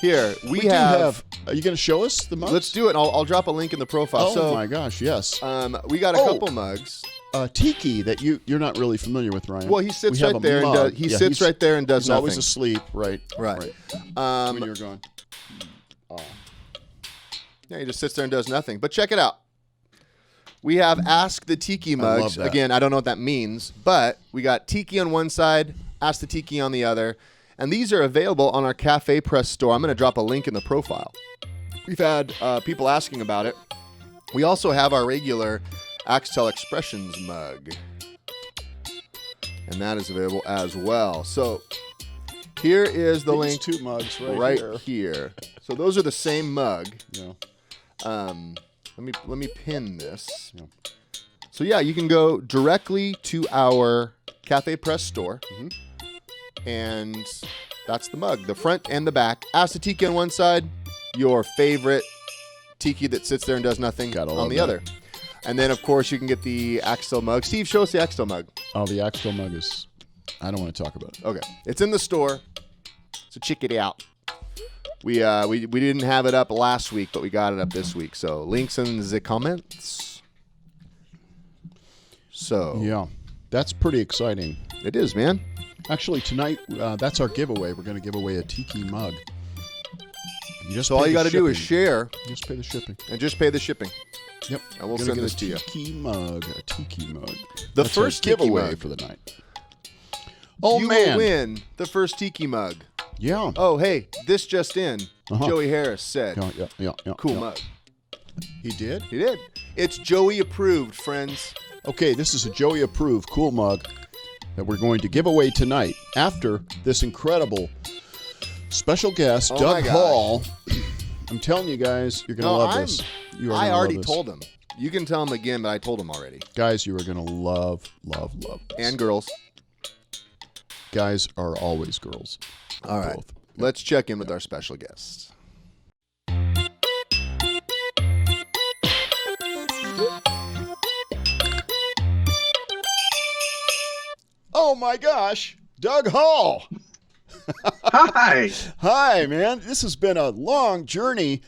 Here, we do have. Are you going to show us the mugs? Let's do it. I'll drop a link in the profile. Oh so, my gosh, yes. we got a couple mugs. Tiki that you're not really familiar with, Ryan. Well, he sits We have right a there and mug. he sits right there and does He's nothing. always asleep, right? Right. When you're gone. Yeah, he just sits there and does nothing. But check it out. We have Ask the Tiki mugs. love that. Again, I don't know what that means, but we got Tiki on one side, Ask the Tiki on the other. And these are available on our Cafe Press store. I'm going to drop a link in the profile. We've had people asking about it. We also have our regular Axtell Expressions mug. And that is available as well. So here is the These link two mugs right here. here. So those are the same mug. Yeah. Let me pin this. Yeah. So yeah, you can go directly to our Cafe Press store, and that's the mug, the front and the back. Ask the Tiki on one side, your favorite Tiki that sits there and does nothing Gotta on love the that. other. And then of course you can get the Axtell mug. Steve, show us the Axtell mug. Oh, the Axtell mug is. I don't want to talk about it. Okay, it's in the store, so check it out. We didn't have it up last week, but we got it up this week. So links in the comments. So Yeah, that's pretty exciting. it is, man. Actually, tonight that's our giveaway. We're going to give away a Tiki mug. You just So all pay you the got to do is shipping. share Just pay the shipping. and just pay the shipping. Yep. And we'll Gonna send get this a to you. Tiki mug, a Tiki mug. The That's first our Tiki giveaway mug. for the night. Oh You man! will win the first Tiki mug. Yeah. Oh, hey, this just in. Uh-huh. Joey Harris said, Yeah. cool yeah. mug. He did. He did. It's Joey approved, friends. Okay, this is a Joey approved cool mug that we're going to give away tonight after this incredible special guest, Oh my Doug gosh. Hall. I'm telling you guys, you're going to love this. You are I gonna already love this. told him. You can tell him again, but I told him already. Guys, you are going to love this. And girls. Guys are always girls. All right. Both. Let's check in with our special guest. Oh my gosh, Doug Hall. Hi. Hi, man. This has been a long journey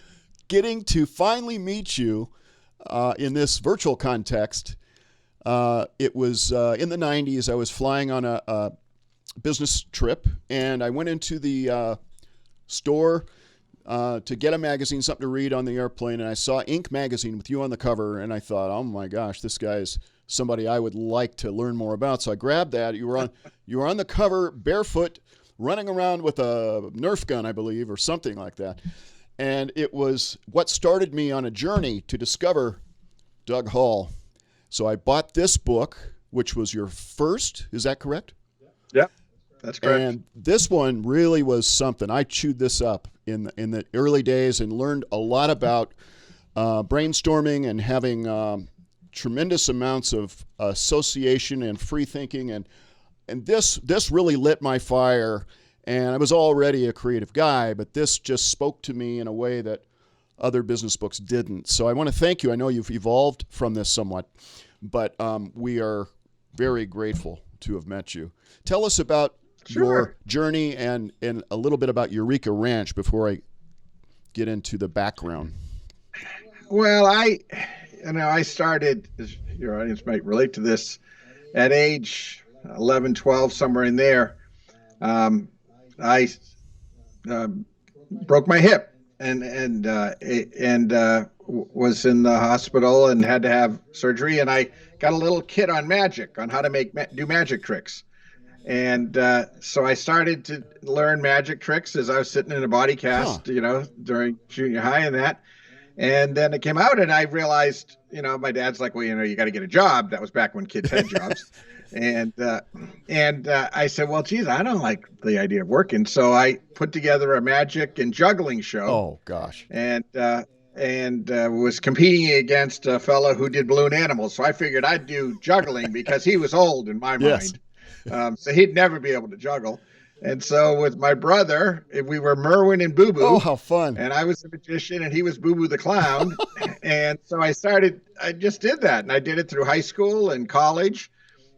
getting to finally meet you in this virtual context. It was in the 90s. I was flying on a business trip, and I went into the store to get a magazine, something to read on the airplane, and I saw Inc. magazine with you on the cover, and I thought, oh my gosh, this guy's somebody I would like to learn more about. So I grabbed that. You were on the cover, barefoot, running around with a Nerf gun, I believe, or something like that. And it was what started me on a journey to discover Doug Hall. So I bought this book, which was your first. Is that correct? Yep, that's correct. And this one really was something. I chewed this up in the early days and learned a lot about brainstorming and having tremendous amounts of association and free thinking. And this really lit my fire. And I was already a creative guy, but this just spoke to me in a way that other business books didn't. So I want to thank you. I know you've evolved from this somewhat, but we are very grateful to have met you. Tell us about your journey and a little bit about Eureka Ranch before I get into the background. Well, I started, as your audience might relate to this, at age 11, 12, somewhere in there. I broke my hip and was in the hospital and had to have surgery. And I got a little kit on magic, on how to do magic tricks. And so I started to learn magic tricks as I was sitting in a body cast, during junior high and that. And then it came out and I realized, my dad's like, well, you got to get a job. That was back when kids had jobs. And I said, well, geez, I don't like the idea of working. So I put together a magic and juggling show. Oh, gosh. And and was competing against a fellow who did balloon animals. So I figured I'd do juggling because he was old in my Yes. mind. So he'd never be able to juggle. And so with my brother, we were Merwin and Boo Boo. Oh, how fun. And I was the magician and he was Boo Boo the clown. And so I just did that. And I did it through high school and college.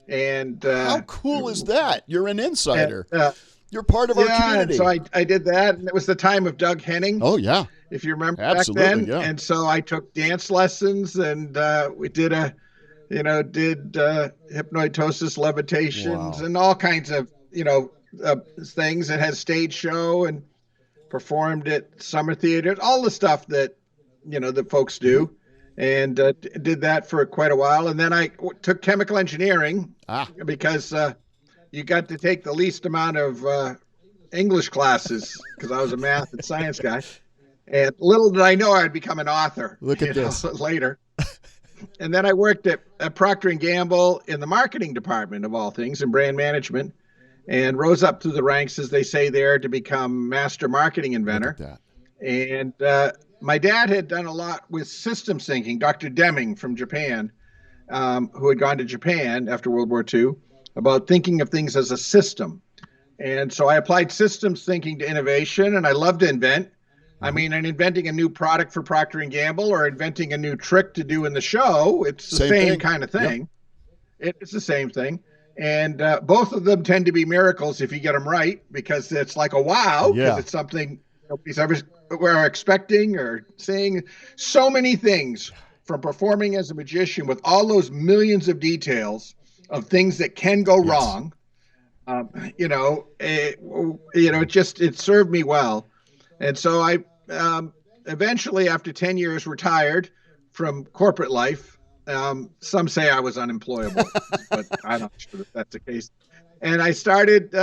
And How cool is that? You're an insider. and, You're part of our yeah, and community. so I did that. And it was the time of Doug Henning. Oh, yeah. If you remember Absolutely, back then. yeah. And so I took dance lessons and we did hypnotosis, levitations, Wow. and all kinds of, things. It had a stage show and performed at summer theaters, all the stuff that, that folks do. And did that for quite a while. And then I took chemical engineering because you got to take the least amount of English classes because I was a math and science guy. And little did I know I'd become an author. Look at this. Later. And then I worked at Procter & Gamble in the marketing department, of all things, in brand management, and rose up through the ranks, as they say there, to become master marketing inventor. Look at that. And my dad had done a lot with systems thinking. Dr. Deming from Japan, who had gone to Japan after World War II, about thinking of things as a system. And so I applied systems thinking to innovation, and I love to invent. I mean, and inventing a new product for Procter & Gamble or inventing a new trick to do in the show, it's the same kind of thing. Yep. It's the same thing. And both of them tend to be miracles if you get them right, because it's like a wow, because it's something nobody's ever were expecting or seeing. So many things, from performing as a magician with all those millions of details of things that can go wrong. It served me well. And so I eventually, after 10 years, retired from corporate life. Some say I was unemployable, but I'm not sure that that's the case. And I started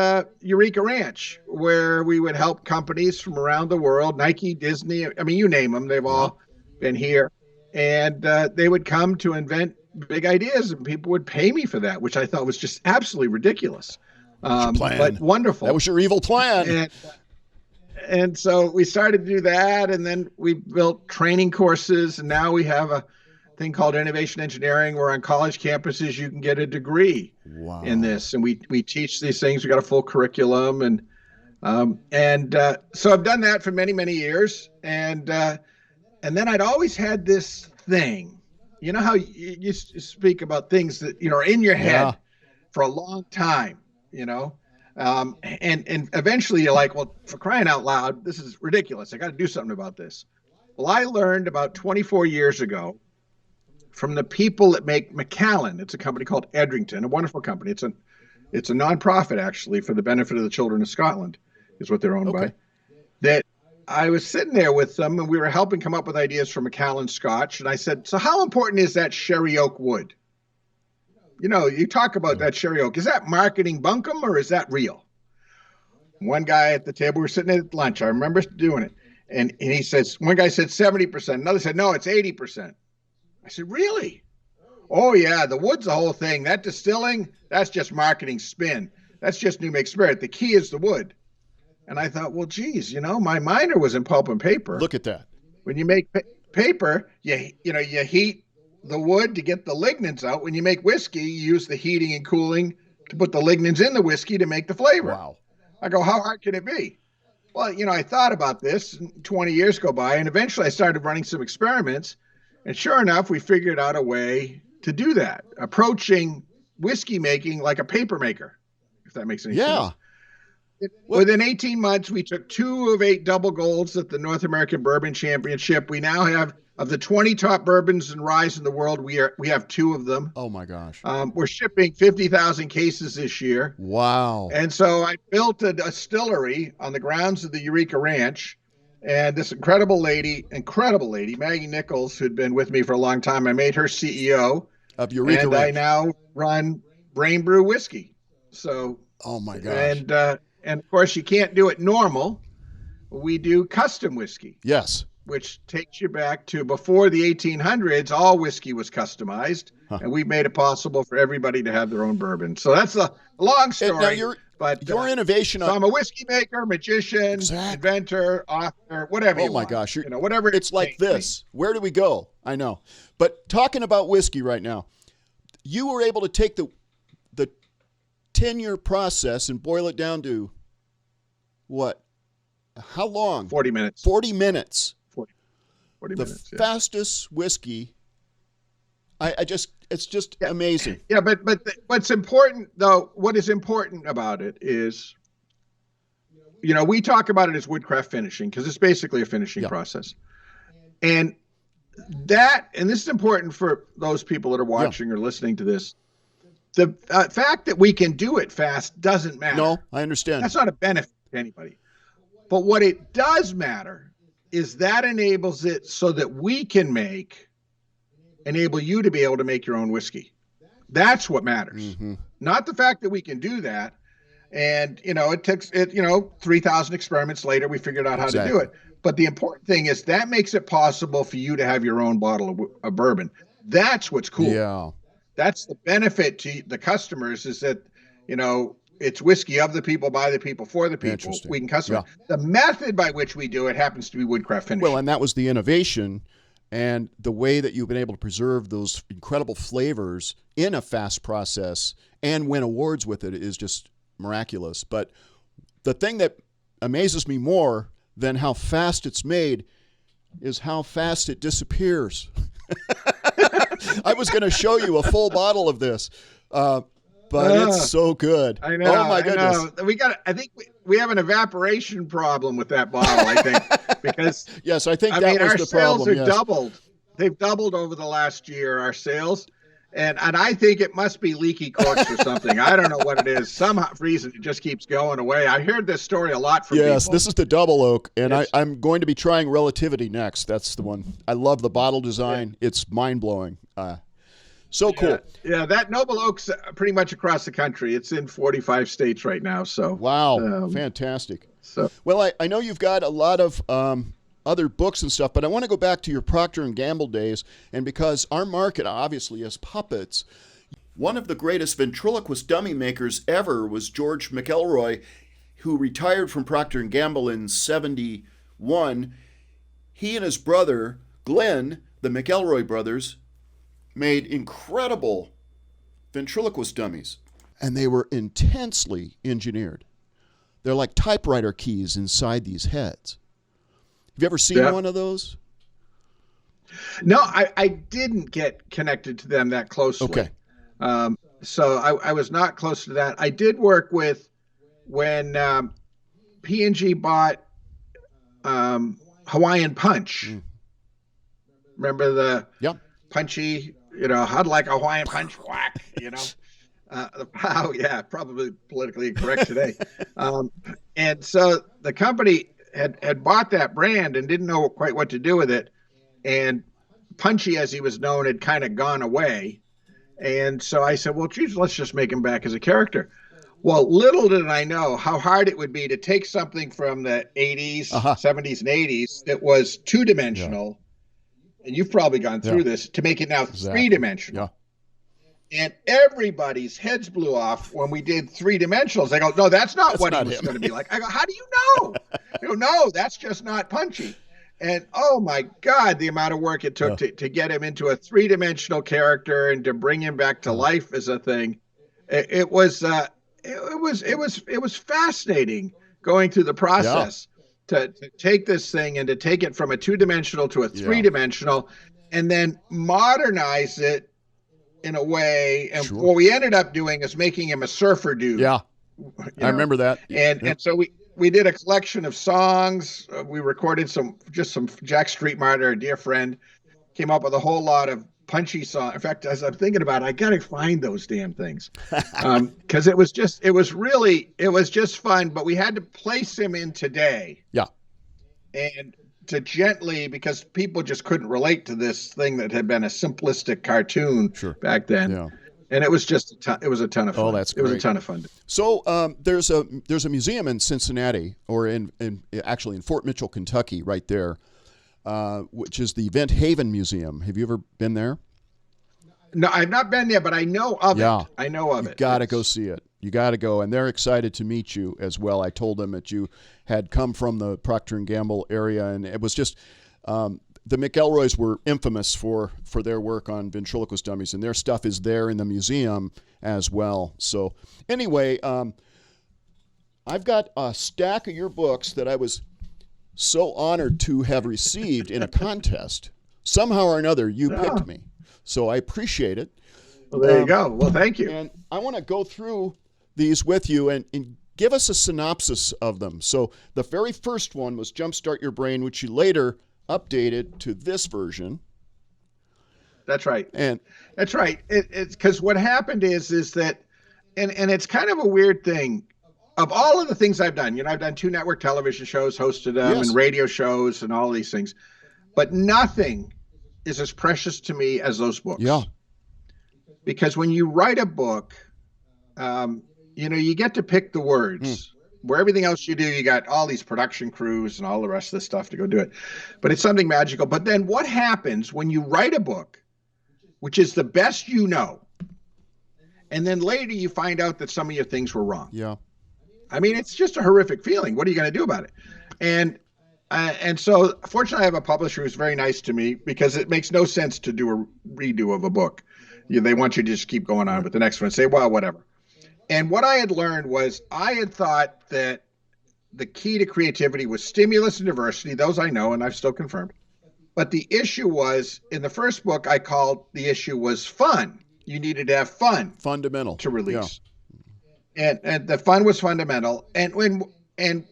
Eureka Ranch, where we would help companies from around the world, Nike, Disney, I mean, you name them, they've all been here. And they would come to invent big ideas, and people would pay me for that, which I thought was just absolutely ridiculous. But wonderful. That was your evil plan. And so we started to do that, and then we built training courses, and now we have a thing called innovation engineering, where on college campuses you can get a degree in this, and we teach these things. We got a full curriculum, and so I've done that for many, many years, and then I'd always had this thing. You know how you speak about things that are in your head for a long time, and eventually you're like, well, for crying out loud, this is ridiculous. I got to do something about this. Well, I learned about 24 years ago from the people that make Macallan. It's a company called Edrington, a wonderful company. It's a nonprofit, actually, for the benefit of the children of Scotland, is what they're owned by. That I was sitting there with them, and we were helping come up with ideas for Macallan Scotch. And I said, so how important is that sherry oak wood? You talk about that sherry oak. Is that marketing bunkum or is that real? One guy at the table, we were sitting at lunch. I remember doing it. And he says, one guy said 70%. Another said, no, it's 80%. I said, really? Oh, yeah, the wood's the whole thing. That distilling, that's just marketing spin. That's just new make spirit. The key is the wood. And I thought, well, geez, my minor was in pulp and paper. Look at that. When you make paper, you heat the wood to get the lignins out. When you make whiskey, you use the heating and cooling to put the lignins in the whiskey to make the flavor. Wow. I go, how hard can it be? Well, I thought about this, 20 years go by, and eventually I started running some experiments. And sure enough, we figured out a way to do that, approaching whiskey making like a paper maker, if that makes any sense. Within 18 months, we took 2 of 8 double golds at the North American Bourbon Championship. We now have, of the 20 top bourbons and rye in the world, we have 2 of them. Oh my gosh. We're shipping 50,000 cases this year. Wow. And so I built a distillery on the grounds of the Eureka Ranch. And this incredible lady, Maggie Nichols, who'd been with me for a long time, I made her CEO of Eureka Ranch. I now run Brain Brew Whiskey. So, oh my gosh. And of course, you can't do it normal. We do custom whiskey. Yes. Which takes you back to before the 1800s. All whiskey was customized, and we've made it possible for everybody to have their own bourbon. So that's a long story. And now But your innovation so I'm a whiskey maker, magician, inventor, author, whatever you want. Oh my gosh, whatever. It's like this. Where do we go? I know. But talking about whiskey right now, you were able to take the 10-year process and boil it down to what? How long? 40 minutes. 40 minutes. 40 the minutes. Yeah. fastest whiskey. It's just amazing. Yeah, but what's important though, what is important about it is, we talk about it as woodcraft finishing because it's basically a finishing process. And this is important for those people that are watching or listening to this. The fact that we can do it fast doesn't matter. No, I understand. That's not a benefit to anybody. But what it does matter is that enables it so that we can enable you to be able to make your own whiskey. That's what matters. Mm-hmm. Not the fact that we can do that. And, it takes 3,000 experiments later, we figured out how to do it. But the important thing is that makes it possible for you to have your own bottle of bourbon. That's what's cool. Yeah. That's the benefit to the customers is that, it's whiskey of the people, by the people, for the people. We can customize. Yeah. The method by which we do it happens to be woodcraft finishing. Well, and that was the innovation and the way that you've been able to preserve those incredible flavors in a fast process and win awards with it is just miraculous. But the thing that amazes me more than how fast it's made is how fast it disappears. I was going to show you a full bottle of this, but it's so good. I know. Oh my goodness! I think we have an evaporation problem with that bottle. I think because yes, I think that was our the sales problem. are doubled. They've doubled over the last year. Our sales. And I think it must be leaky corks or something. I don't know what it is. Some reason it just keeps going away. I heard this story a lot from people. Yes, this is the double oak, and I'm going to be trying Relativity next. That's the one. I love the bottle design. Yeah. It's mind-blowing. So cool. Yeah, that Noble Oak's pretty much across the country. It's in 45 states right now. So wow, fantastic. Well, I know you've got a lot of other books and stuff, but I want to go back to your Procter & Gamble days, and because our market obviously is puppets, one of the greatest ventriloquist dummy makers ever was George McElroy, who retired from Procter & Gamble in 1971. He and his brother, Glenn, the McElroy brothers, made incredible ventriloquist dummies, and they were intensely engineered. They're like typewriter keys inside these heads. Have you ever seen one of those? No, I didn't get connected to them that closely. Okay. So I was not close to that. I did work with when P&G bought Hawaiian Punch. Mm. Remember the punchy, how'd like a Hawaiian Punch whack, probably politically incorrect today. And so the company had bought that brand and didn't know quite what to do with it. And Punchy, as he was known, had kind of gone away. And so I said, well, geez, let's just make him back as a character. Well, little did I know how hard it would be to take something from the 80s, 70s, and 80s that was two-dimensional, and you've probably gone through this, to make it now three-dimensional. Yeah. And everybody's heads blew off when we did three-dimensionals. They go, no, that's not what he was going to be like. I go, how do you know? They go, no, that's just not Punchy. And oh my God, the amount of work it took to get him into a three-dimensional character and to bring him back to life as a thing. It was fascinating going through the process to take this thing and to take it from a two-dimensional to a three-dimensional and then modernize it in a way. And what we ended up doing is making him a surfer dude. Yeah, I remember that. And so we did a collection of songs. We recorded some Jack Streetmeyer, our dear friend, came up with a whole lot of Punchy songs. In fact, as I'm thinking about it, I got to find those damn things. Because it was just fun, but we had to place him in today. Yeah. And to gently, because people just couldn't relate to this thing that had been a simplistic cartoon back then. Yeah. And it was just it was a ton of fun. Oh, that's great. It was a ton of fun. So there's a museum in Cincinnati, or actually in Fort Mitchell, Kentucky, right there, which is the Vent Haven Museum. Have you ever been there? No, I've not been there, but I know of it. I know of it. You got to go see it. You got to go, and they're excited to meet you as well. I told them that you had come from the Procter & Gamble area, and it was just the McElroys were infamous for their work on ventriloquist dummies, and their stuff is there in the museum as well. So anyway, I've got a stack of your books that I was so honored to have received in a contest. Somehow or another, you picked me. So I appreciate it. Well, there you go. Well, thank you. And I want to go through these with you and give us a synopsis of them. So the very first one was Jumpstart Your Brain, which you later updated to this version. That's right. And that's right. It's because what happened is that, and it's kind of a weird thing. Of all of the things I've done, I've done 2 network television shows, hosted them, and radio shows, and all these things, but nothing is as precious to me as those books. Yeah. Because when you write a book, you get to pick the words. Where everything else you do, you got all these production crews and all the rest of the stuff to go do it. But it's something magical. But then what happens when you write a book, which is the best you know, and then later you find out that some of your things were wrong? Yeah. I mean, it's just a horrific feeling. What are you going to do about it? And so fortunately, I have a publisher who's very nice to me, because it makes no sense to do a redo of a book. They want you to just keep going on with the next one and say, well, whatever. And what I had learned was I had thought that the key to creativity was stimulus and diversity. Those I know, and I've still confirmed. But the issue was, in the first book, I called the issue was fun. You needed to have fun. Fundamental. To release. Yeah. And the fun was fundamental. And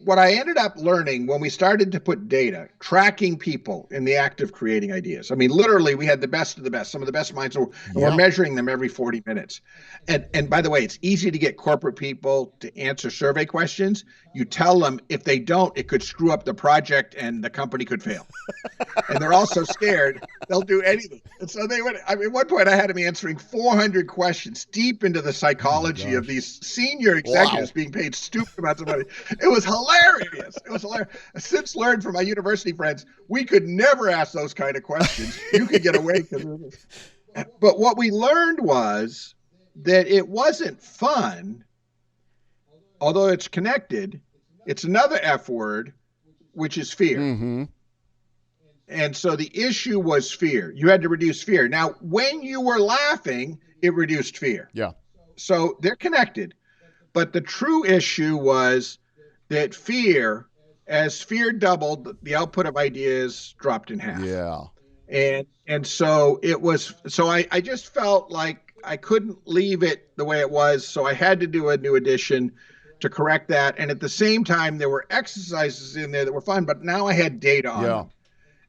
what I ended up learning when we started to put data, tracking people in the act of creating ideas. I mean, literally, we had the best of the best, some of the best minds, and we're measuring them every 40 minutes. And by the way, it's easy to get corporate people to answer survey questions. You tell them if they don't, it could screw up the project and the company could fail. And they're all so scared, they'll do anything. And so they went, at one point I had them answering 400 questions deep into the psychology of these senior executives being paid stupid amounts of money. It was hilarious. It was hilarious. I've since learned from my university friends, we could never ask those kind of questions. You could get away. But what we learned was that it wasn't fun, although it's connected. It's another F word, which is fear. Mm-hmm. And so the issue was fear. You had to reduce fear. Now, when you were laughing, it reduced fear. Yeah. So they're connected. But the true issue was that as fear doubled, the output of ideas dropped in half. Yeah. And so I just felt like I couldn't leave it the way it was. So I had to do a new edition to correct that. And at the same time, there were exercises in there that were fun, but now I had data on them.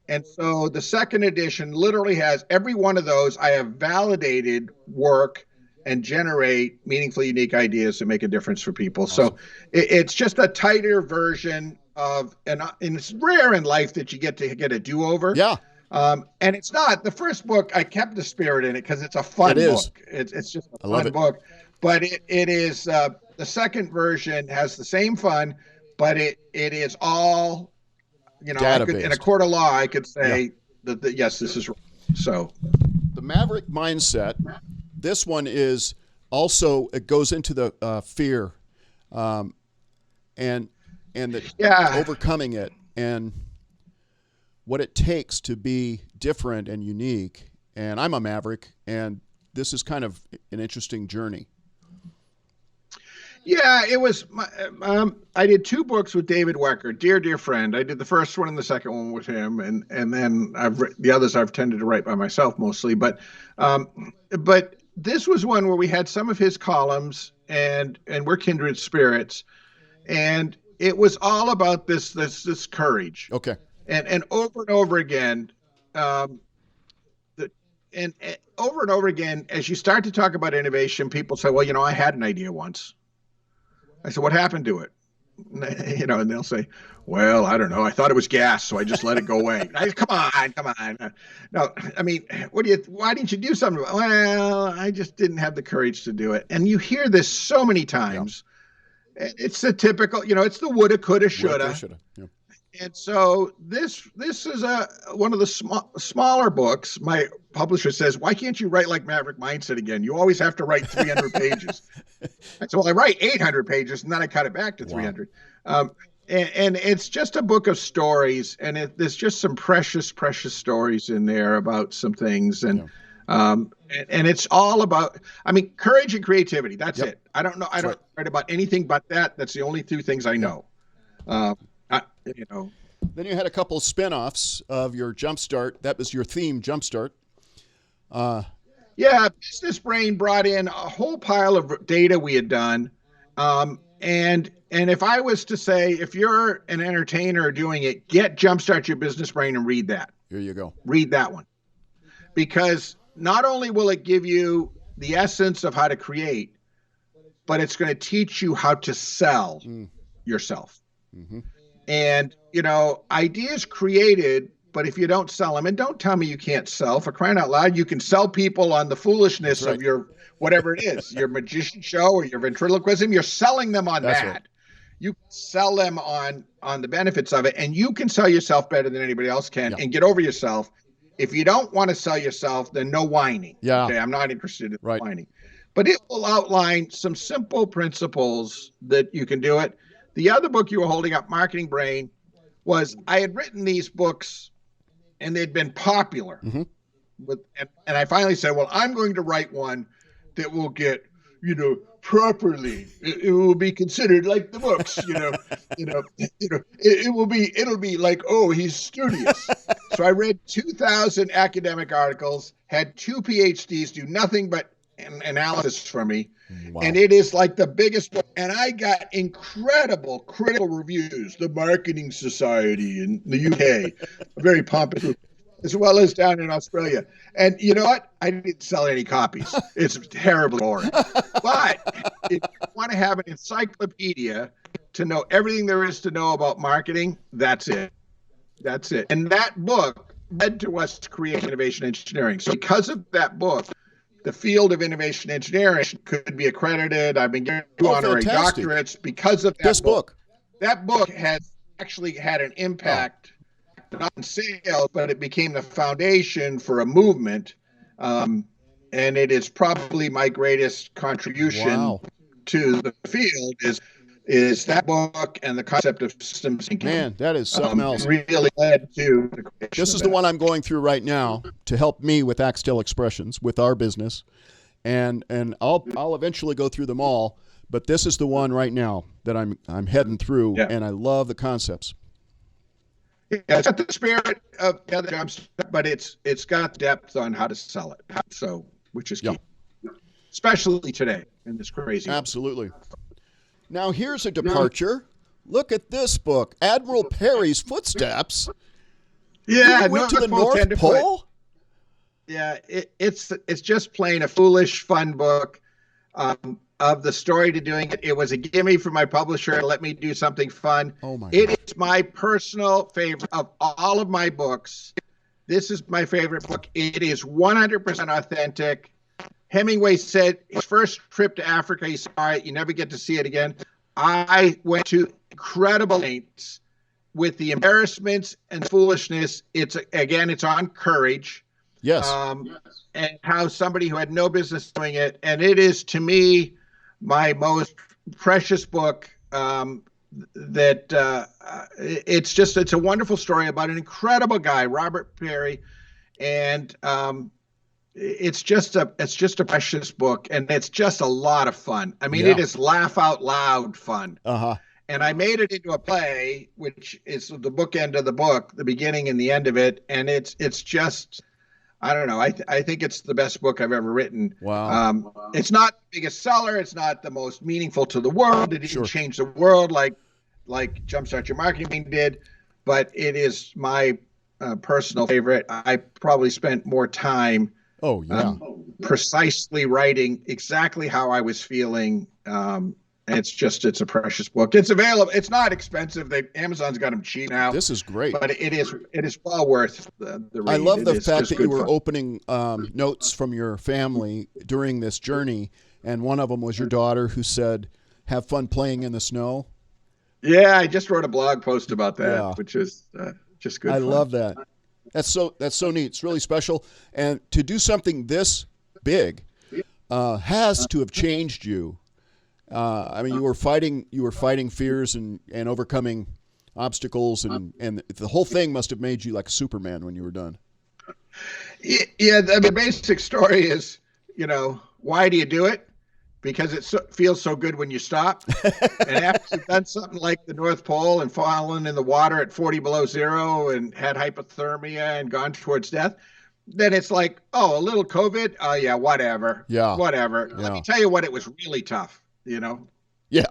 And so the second edition literally has every one of those. I have validated work and generate meaningfully unique ideas that make a difference for people. Awesome. So it's just a tighter version of, and it's rare in life that you get to get a do-over. Yeah. And it's not the first book. I kept the spirit in it because it's a fun book. It's just a fun book. But it is the second version has the same fun, but it is all, in a court of law, I could say that yes, this is right. So the Maverick mindset. This one is also, it goes into the fear, and overcoming it, and what it takes to be different and unique. And I'm a Maverick, and this is kind of an interesting journey. Yeah, it was. I did 2 books with David Wecker, dear friend. I did the first one and the second one with him, and then the others I've tended to write by myself mostly. But this was one where we had some of his columns, and we're kindred spirits, and it was all about this courage. Okay. And over and over again, over and over again, as you start to talk about innovation, people say, well, I had an idea once. I said, what happened to it? And they'll say, well, I don't know. I thought it was gas, so I just let it go away. Come on. No, I mean, why didn't you do something? Well, I just didn't have the courage to do it. And you hear this so many times. Yeah. It's the typical, it's the woulda, coulda, shoulda. Yeah. And so this is one of the smaller books. My publisher says, "Why can't you write like Maverick Mindset again? You always have to write 300 pages." I said, "Well, I write 800 pages, and then I cut it back to 300." And it's just a book of stories, and there's just some precious stories in there about some things, and it's all about, I mean, courage and creativity. That's it. I don't know. I don't write about anything but that. That's the only two things I know. Then you had a couple of spin-offs of your Jumpstart. That was your theme, Jumpstart. Business Brain brought in a whole pile of data we had done. And if I was to say, if you're an entertainer doing it, get Jumpstart Your Business Brain and read that. Here you go. Read that one. Because not only will it give you the essence of how to create, but it's going to teach you how to sell yourself. Mm-hmm. And, ideas created, but if you don't sell them, and don't tell me you can't sell, for crying out loud, you can sell people on the foolishness of your, whatever it is, your magician show or your ventriloquism, you're selling them on that. Right. You can sell them on the benefits of it, and you can sell yourself better than anybody else can and get over yourself. If you don't want to sell yourself, then no whining. Yeah. Okay, I'm not interested in whining. But it will outline some simple principles that you can do it. The other book you were holding up, Marketing Brain, was I had written these books and they'd been popular. Mm-hmm. And I finally said, well, I'm going to write one that will get, properly. It will be considered like the books, it'll be like, oh, he's studious. So I read 2,000 academic articles, had 2 PhDs do nothing but analysis for me. Wow. And it is like the biggest book. And I got incredible critical reviews. The Marketing Society in the UK, a very pompous group, as well as down in Australia. And you know what? I didn't sell any copies. It's terribly boring. But if you want to have an encyclopedia to know everything there is to know about marketing, that's it. That's it. And that book led to us to create innovation engineering. So because of that book, the field of innovation engineering could be accredited. I've been getting honorary doctorates because of that book. That book has actually had an impact, not in sales, but it became the foundation for a movement. And it is probably my greatest contribution to the field is that book and the concept of systems thinking. Man, that is something else. Really led to the creation This is the one I'm going through right now to help me with Axtell Expressions, with our business. And I'll eventually go through them all, but this is the one right now that I'm heading through, and I love the concepts. Yeah, it's got the spirit of the other jumps, but it's got depth on how to sell it. So, which is key, especially today in this crazy. Absolutely. Now here's a departure. Look at this book, Admiral Perry's Footsteps. Yeah, you went to the North Pole. Yeah, it's just plain a foolish, fun book. Of the story to doing it. It was a gimme from my publisher to let me do something fun. Oh my God. It is my personal favorite of all of my books. This is my favorite book. It is 100% authentic. Hemingway said his first trip to Africa, he saw it, you never get to see it again. I went to incredible lengths with the embarrassments and foolishness. It's on courage. Yes. And how somebody who had no business doing it. And it is, to me, my most precious book. It's a wonderful story about an incredible guy, Robert Perry, and it's just a precious book, and it's just a lot of fun. I mean, it is laugh out loud fun. And I made it into a play, which is the bookend of the book, the beginning and the end of it, and it's just. I don't know. I think it's the best book I've ever written. Wow. It's not the biggest seller. It's not the most meaningful to the world. It didn't change the world like Jumpstart Your Marketing did, but it is my personal favorite. I probably spent more time precisely writing exactly how I was feeling. It's a precious book. It's available. It's not expensive. Amazon's got them cheap now. This is great. But it is well worth the read. I love the fact that you were opening notes from your family during this journey, and one of them was your daughter who said, have fun playing in the snow. Yeah, I just wrote a blog post about that, Yeah. which is just good I fun. love that. That's so neat. It's really special. And to do something this big has to have changed you. I mean, you were fighting fears and overcoming obstacles, and the whole thing must have made you like Superman when you were done. Yeah, the basic story is, why do you do it? Because it feels so good when you stop. And after you've done something like the North Pole and fallen in the water at 40 below zero and had hypothermia and gone towards death, then it's like, oh, a little COVID? Oh, yeah, whatever. Yeah. Whatever. Yeah. Let me tell you what, it was really tough, Yeah,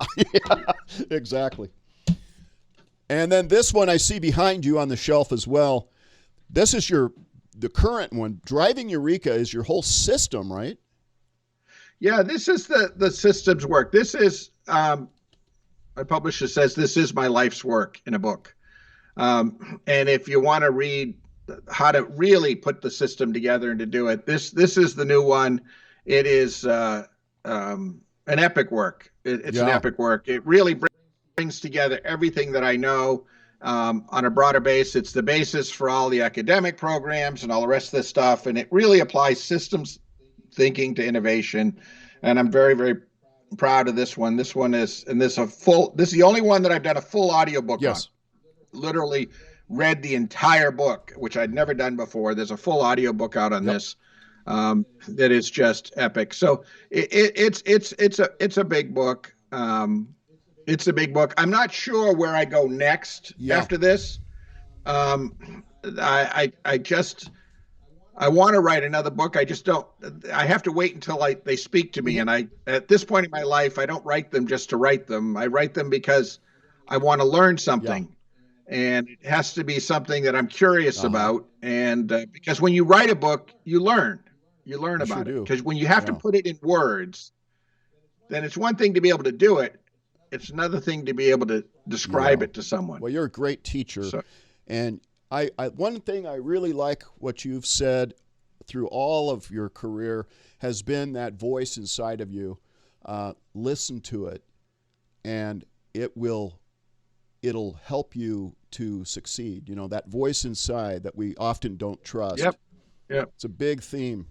exactly. And then this one I see behind you on the shelf as well. This is the current one. Driving Eureka is your whole system, right? Yeah, this is the systems work. This is, my publisher says, this is my life's work in a book. And if you want to read how to really put the system together and to do it, this is the new one. It is an epic work. It's an epic work. It really brings together everything that I know on a broader base. It's the basis for all the academic programs and all the rest of this stuff. And it really applies systems thinking to innovation. And I'm very, very proud of this one. This one is, and this is the only one that I've done a full audiobook on. Literally read the entire book, which I'd never done before. There's a full audiobook out on this that is just epic. So it's a big book. It's a big book. I'm not sure where I go next after this. I want to write another book. I just don't. I have to wait until they speak to me. And at this point in my life, I don't write them just to write them. I write them because I want to learn something, and it has to be something that I'm curious about. And because when you write a book, you learn about it. Because when you have to put it in words, then it's one thing to be able to do it. It's another thing to be able to describe it to someone. Well, you're a great teacher, and I one thing I really like what you've said through all of your career has been that voice inside of you. Listen to it, and it'll help you to succeed. That voice inside that we often don't trust. Yep. It's a big theme.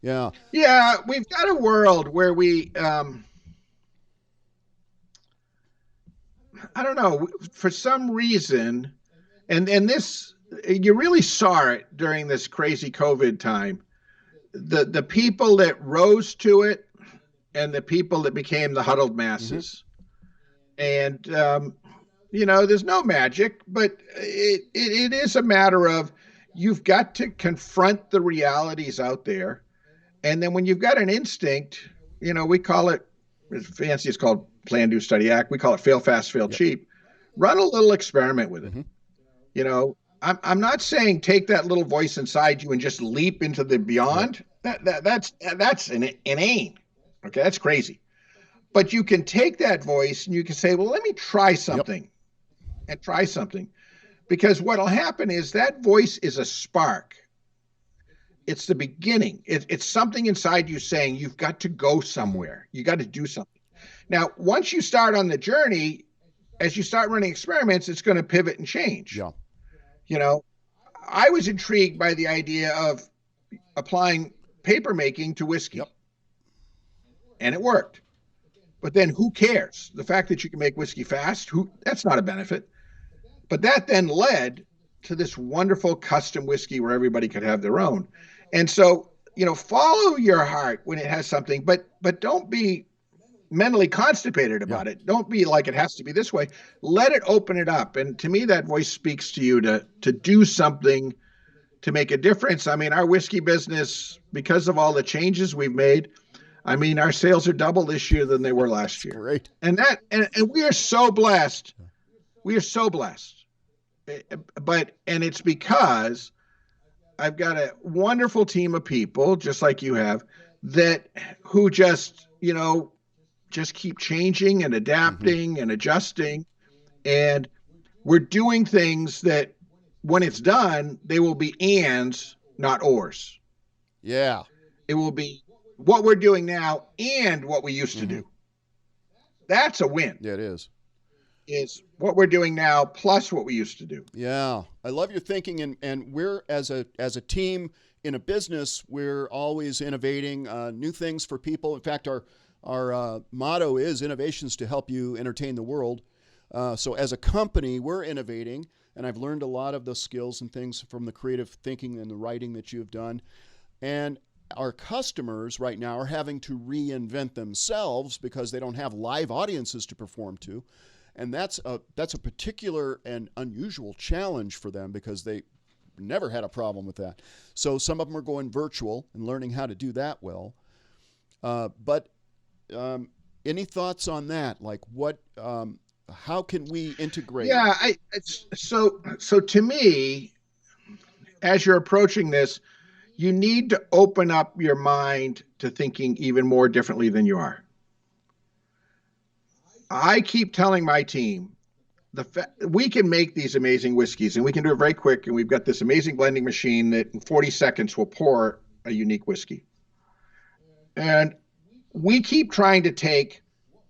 Yeah. Yeah, we've got a world where we, I don't know, for some reason, and this, you really saw it during this crazy COVID time, the people that rose to it and the people that became the huddled masses. And, there's no magic, but it is a matter of you've got to confront the realities out there. And then when you've got an instinct, we call it, it's fancy, it's called Plan, Do, Study, Act. We call it fail fast, fail cheap. Run a little experiment with it. I'm not saying take that little voice inside you and just leap into the beyond. That's inane. Okay, that's crazy. But you can take that voice and you can say, well, let me try something and try something. Because what'll happen is that voice is a spark. It's the beginning. It's something inside you saying you've got to go somewhere. You got to do something. Now, once you start on the journey, as you start running experiments, it's going to pivot and change. I was intrigued by the idea of applying paper making to whiskey. And it worked. But then who cares? The fact that you can make whiskey fast, that's not a benefit. But that then led to this wonderful custom whiskey where everybody could have their own. And so, follow your heart when it has something, but don't be mentally constipated about it. Don't be like it has to be this way. Let it open it up. And to me, that voice speaks to you to do something to make a difference. I mean, our whiskey business, because of all the changes we've made, our sales are double this year than they were last year. Great. And we are so blessed. We are so blessed. And it's because I've got a wonderful team of people, just like you have, who just keep changing and adapting and adjusting. And we're doing things that when it's done, they will be ands, not ors. Yeah. It will be what we're doing now and what we used to do. That's a win. Yeah, it is. is what we're doing now plus what we used to do. Yeah, I love your thinking, and we're as a team in a business, we're always innovating new things for people. In fact, our motto is innovations to help you entertain the world. So as a company, we're innovating, and I've learned a lot of the skills and things from the creative thinking and the writing that you've done. And our customers right now are having to reinvent themselves because they don't have live audiences to perform to. And that's a particular and unusual challenge for them because they never had a problem with that. So some of them are going virtual and learning how to do that well. But any thoughts on that? Like what? How can we integrate? Yeah, so to me, as you're approaching this, you need to open up your mind to thinking even more differently than you are. I keep telling my team, we can make these amazing whiskeys, and we can do it very quick, and we've got this amazing blending machine that in 40 seconds will pour a unique whiskey. And we keep trying to take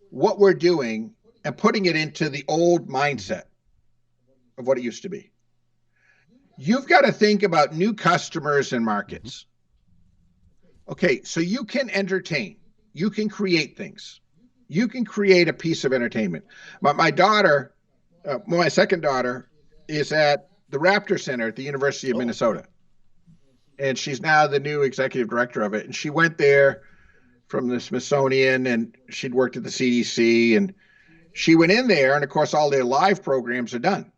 what we're doing and putting it into the old mindset of what it used to be. You've got to think about new customers and markets. Okay, so you can entertain. You can create things. You can create a piece of entertainment. My daughter, my second daughter, is at the Raptor Center at the University of Minnesota. And she's now the new executive director of it. And she went there from the Smithsonian, and she'd worked at the CDC. And she went in there, and of course, all their live programs are done.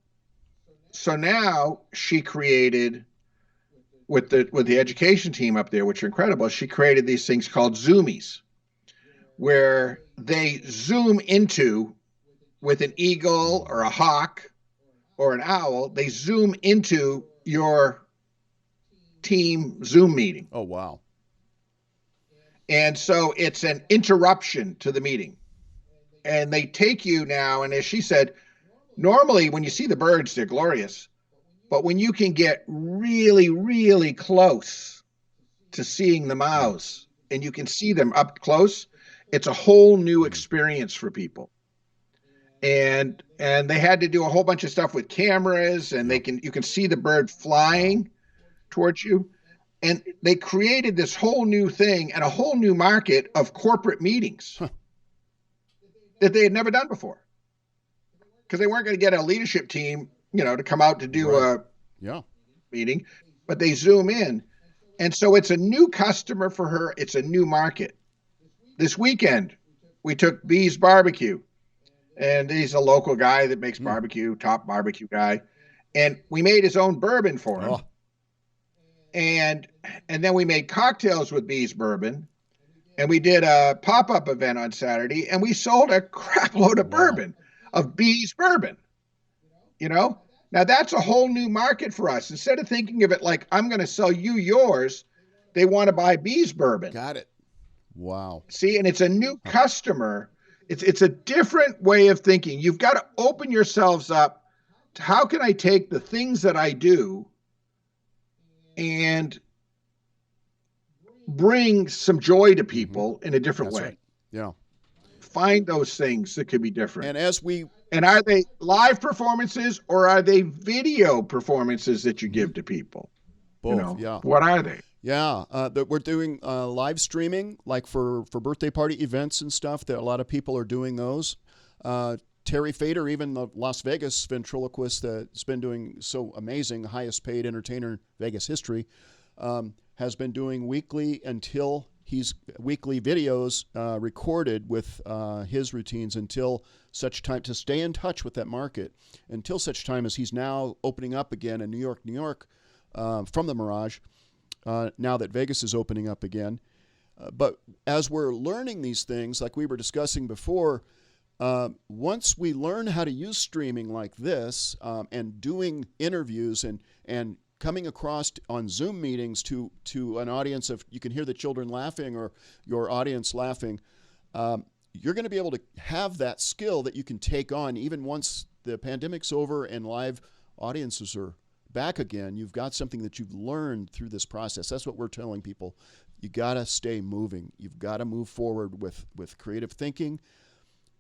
So now she created, with the education team up there, which are incredible, she created these things called Zoomies, where they zoom into, with an eagle or a hawk or an owl, they zoom into your team Zoom meeting. Oh, wow. And so it's an interruption to the meeting. And they take you now, and as she said, normally when you see the birds, they're glorious. But when you can get really, really close to seeing the mouse, and you can see them up close, it's a whole new experience for people. And they had to do a whole bunch of stuff with cameras, and you can see the bird flying towards you. And they created this whole new thing and a whole new market of corporate meetings that they had never done before. Because they weren't going to get a leadership team, to come out to do a meeting, but they zoom in. And so it's a new customer for her. It's a new market. This weekend, we took Bee's Barbecue, and he's a local guy that makes barbecue, top barbecue guy. And we made his own bourbon for him. And then we made cocktails with Bee's Bourbon, and we did a pop-up event on Saturday, and we sold a crap load of bourbon, of Bee's Bourbon. Now that's a whole new market for us. Instead of thinking of it like, I'm going to sell you yours, they want to buy Bee's Bourbon. Got it. Wow. See, and it's a new customer. It's a different way of thinking. You've got to open yourselves up to how can I take the things that I do and bring some joy to people in a different way. Right. Yeah. Find those things that could be different. And are they live performances or are they video performances that you give to people? Both, yeah. What are they? Yeah, we're doing live streaming, like for birthday party events and stuff. That a lot of people are doing those. Terry Fader, even the Las Vegas ventriloquist that's been doing so amazing, highest paid entertainer in Vegas history, has been doing weekly videos recorded with his routines until such time to stay in touch with that market, until such time as he's now opening up again in New York, from the Mirage. Now that Vegas is opening up again. But as we're learning these things, like we were discussing before, once we learn how to use streaming like this and doing interviews and coming across on Zoom meetings to an audience of, you can hear the children laughing or your audience laughing, you're going to be able to have that skill that you can take on even once the pandemic's over and live audiences are back again. You've got something that you've learned through this process. That's what we're telling people. You got to stay moving. You've got to move forward with creative thinking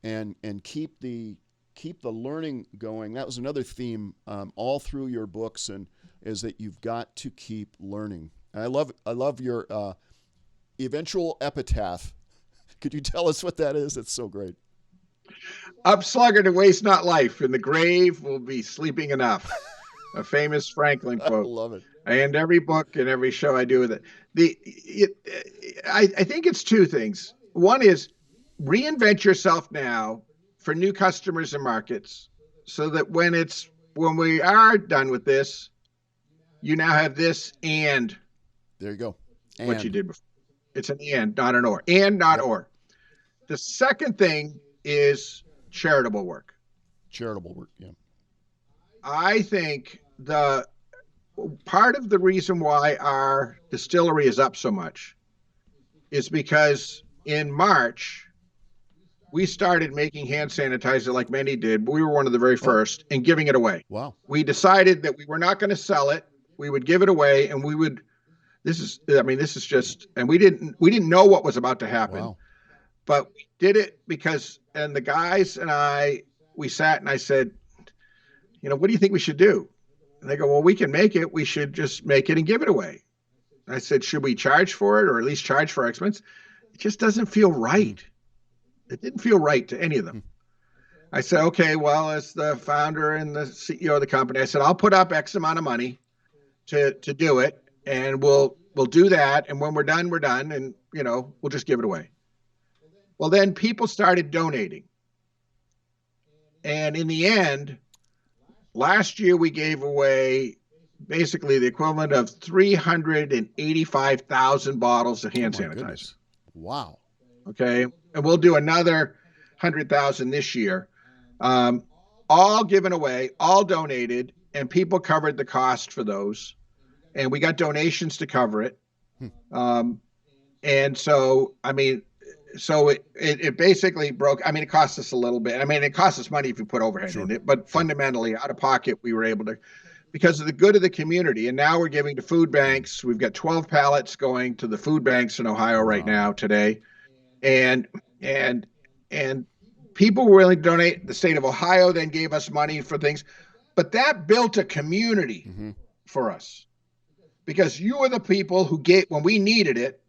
and keep the keep the learning going. That was another theme all through your books, and is that you've got to keep learning. And I love your eventual epitaph. Could you tell us what that is? It's so great. Up sluggard and waste not life. In the grave will be sleeping enough. A famous Franklin I quote. love it. I end every book and every show I do with it. I think it's two things. One is reinvent yourself now for new customers and markets, so that when we are done with this, you now have this and There you go. And what you did before. It's an and, not an or. And, not or. The second thing is charitable work. charitable work. Yeah. I think the part of the reason why our distillery is up so much is because in March, we started making hand sanitizer like many did. But we were one of the very first and giving it away. Wow. We decided that we were not going to sell it. We would give it away, and we would. This is just, and we didn't know what was about to happen. Wow. But we did it because, and the guys and we sat and I said, what do you think we should do? And they go, well, we can make it. We should just make it and give it away. I said, should we charge for it, or at least charge for our expense? It just doesn't feel right. It didn't feel right to any of them. I said, okay, well, as the founder and the CEO of the company, I said, I'll put up X amount of money to do it, and we'll do that. And when we're done, and we'll just give it away. Well, then people started donating. And in the end, last year we gave away basically the equivalent of 385,000 bottles of hand sanitizer. Goodness. Wow. Okay. And we'll do another 100,000 this year. All given away, all donated, and people covered the cost for those. And we got donations to cover it. And so, it basically broke. It cost us a little bit. It cost us money if you put overhead in it, but fundamentally out of pocket, we were able to, because of the good of the community. And now we're giving to food banks. We've got 12 pallets going to the food banks in Ohio right now today. And people were willing to donate. The state of Ohio then gave us money for things, but that built a community for us, because you were the people who gave when we needed it.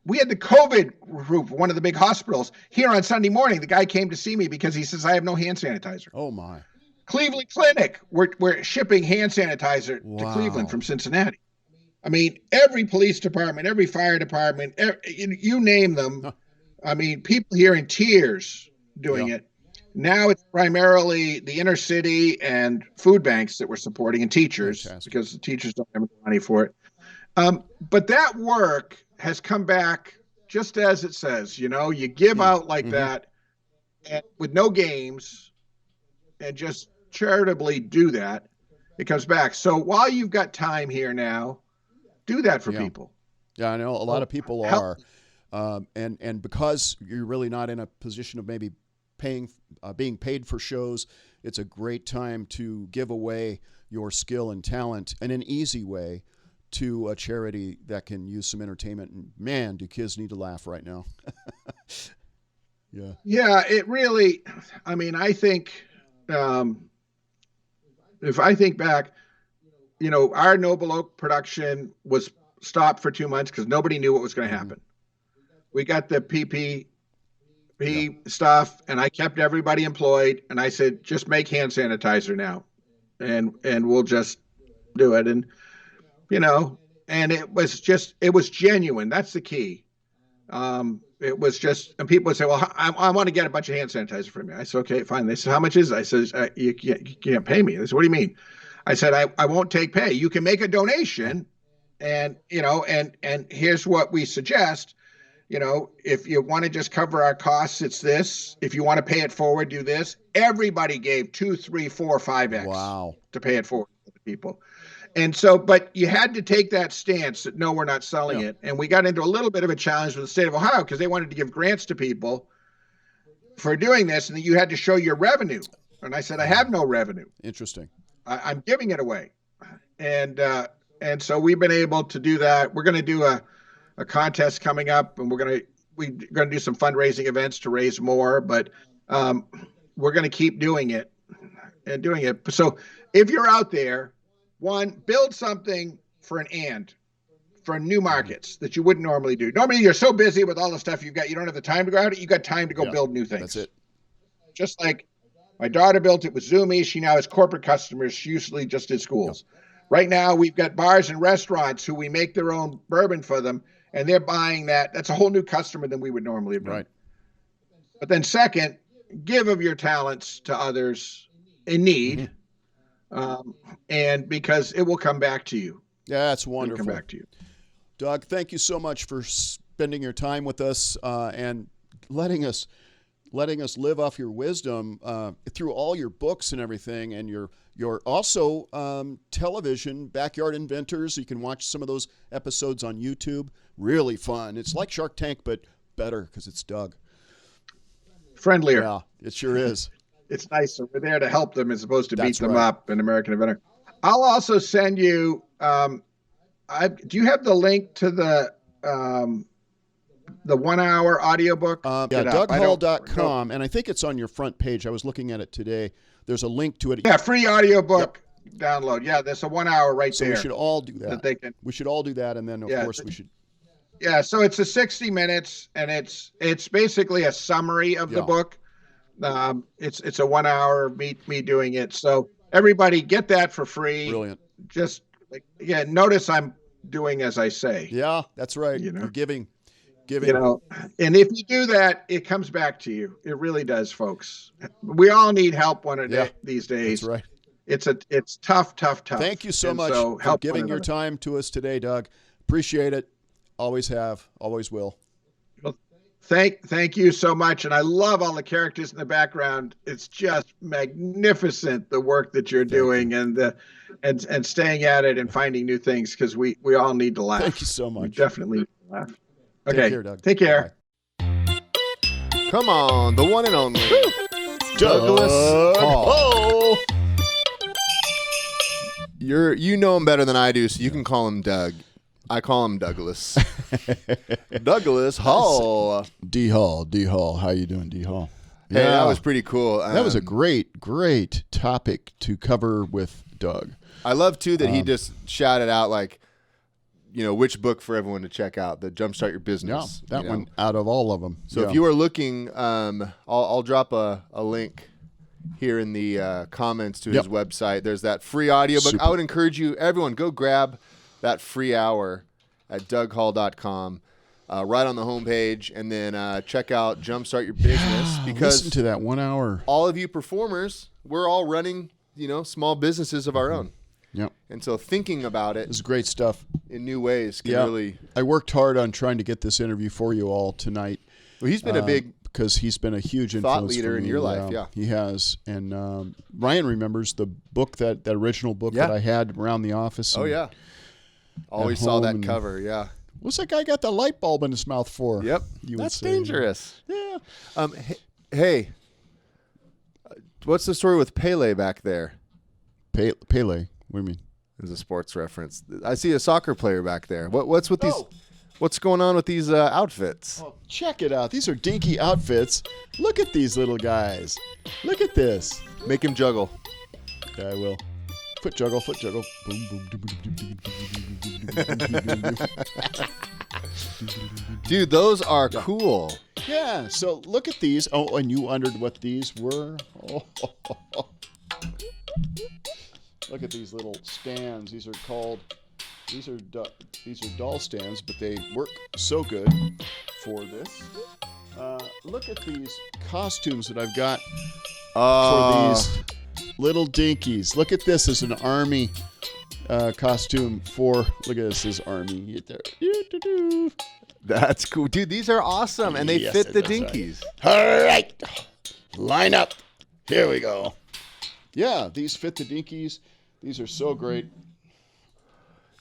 We had the COVID group, one of the big hospitals here on Sunday morning. The guy came to see me because he says, I have no hand sanitizer. Oh my. Cleveland Clinic, we're shipping hand sanitizer to Cleveland from Cincinnati. Every police department, every fire department, you name them. People here in tears doing it. Now it's primarily the inner city and food banks that we're supporting, and teachers, because the teachers don't have money for it. But that work has come back just as it says. You give out like that, and with no games, and just charitably do that, it comes back. So while you've got time here now, do that for people. Yeah, I know a lot of people are. And because you're really not in a position of maybe being paid for shows, it's a great time to give away your skill and talent in an easy way to a charity that can use some entertainment. And man, do kids need to laugh right now. Yeah, it really, I think, if I think back, our Noble Oak production was stopped for 2 months because nobody knew what was going to happen. We got the PPP stuff, and I kept everybody employed, and I said, just make hand sanitizer now, and we'll just do it. And and it was genuine. That's the key. It was just, and people would say, well, I want to get a bunch of hand sanitizer from you. I said, okay, fine. They said, how much is it? I said, you can't pay me. They said, what do you mean? I said, I won't take pay. You can make a donation, and here's what we suggest. If you want to just cover our costs, it's this. If you want to pay it forward, do this. Everybody gave 2, 3, 4, 5x to pay it forward to the people. And so, but you had to take that stance that, no, we're not selling it. And we got into a little bit of a challenge with the state of Ohio because they wanted to give grants to people for doing this, and you had to show your revenue. And I said, I have no revenue. Interesting. I'm giving it away. And so we've been able to do that. We're going to do a contest coming up, and we're going to do some fundraising events to raise more. But we're going to keep doing it and doing it. So if you're out there, one, build something for for new markets that you wouldn't normally do. Normally you're so busy with all the stuff you've got, you don't have the time to go out. You got time to go build new things. That's it. Just like my daughter built it with Zoomy. She now has corporate customers. She usually just did schools. Yep. Right now we've got bars and restaurants who we make their own bourbon for them, and they're buying that. That's a whole new customer than we would normally have done. Right. But then second, give of your talents to others in need, and because it will come back to you. Yeah, that's wonderful. It'll come back to you. Doug, thank you so much for spending your time with us and letting us live off your wisdom through all your books and everything, and your also television, Backyard Inventors. You can watch some of those episodes on YouTube. Really fun. It's like Shark Tank, but better because it's Doug. Friendlier. Yeah, it sure is. It's nicer. We're there to help them as opposed to beat them up in American Inventor. I'll also send you. Do you have the link to the 1 hour audiobook? Yeah, DougHall.com, and I think it's on your front page. I was looking at it today. There's a link to it. Yeah, free audiobook download. Yeah, there's a 1 hour right there. So we should all do that. We should all do that, and then of course we should. Yeah, so it's a 60 minutes, and it's basically a summary of the book. It's a 1 hour of me doing it. So everybody get that for free. Brilliant. Just notice I'm doing as I say. Yeah, that's right. You're giving. And if you do that, it comes back to you. It really does, folks. We all need help these days. That's right. It's tough. Thank you so much for giving your time to us today, Doug. Appreciate it. Always have, always will. Well, thank you so much. And I love all the characters in the background. It's just magnificent, the work that you're doing and staying at it and finding new things, because we all need to laugh. Thank you so much. We definitely need to laugh. Okay. Take care, Doug. Take care. Bye. Come on, the one and only Douglas Hall. You know him better than I do, so you can call him Doug. I call him Douglas. Douglas Hall. D Hall. How you doing, D Hall? Hey, that was pretty cool. That was a great topic to cover with Doug. I love too that he just shouted out which book for everyone to check out, the Jumpstart Your Business. Yeah, that one out of all of them. So if you are looking, I'll drop a link here in the comments to his website. There's that free audiobook. Super. I would encourage you, everyone, go grab that free hour at DougHall.com, right on the homepage, and then check out Jumpstart Your Business, because listen to that 1 hour. All of you performers, we're all running, small businesses of our own. Yep. And so thinking about it, this is great stuff in new ways can really. I worked hard on trying to get this interview for you all tonight. Well, he's been a big because he's been a huge thought influence leader for in me. your life. Yeah, he has. And Ryan remembers the book that original book that I had around the office. Oh yeah, always saw that cover. Yeah. What's that guy got the light bulb in his mouth for? Yep, that's dangerous. Yeah. Hey, what's the story with Pele back there? Pele. What do you mean? There's a sports reference. I see a soccer player back there. What's with these? What's going on with these outfits? Oh, check it out. These are dinky outfits. Look at these little guys. Look at this. Make him juggle. Yeah, I will. Foot juggle. Boom, boom, Dude, those are cool. Yeah. So look at these. Oh, and you wondered what these were. Oh. Look at these little stands. These are doll stands, but they work so good for this. Look at these costumes that I've got for these little dinkies. Look at this as an army costume for. Look at this as army. That's cool, dude. These are awesome, and they fit the dinkies. All right, line up. Here we go. Yeah, these fit the dinkies. These are so great.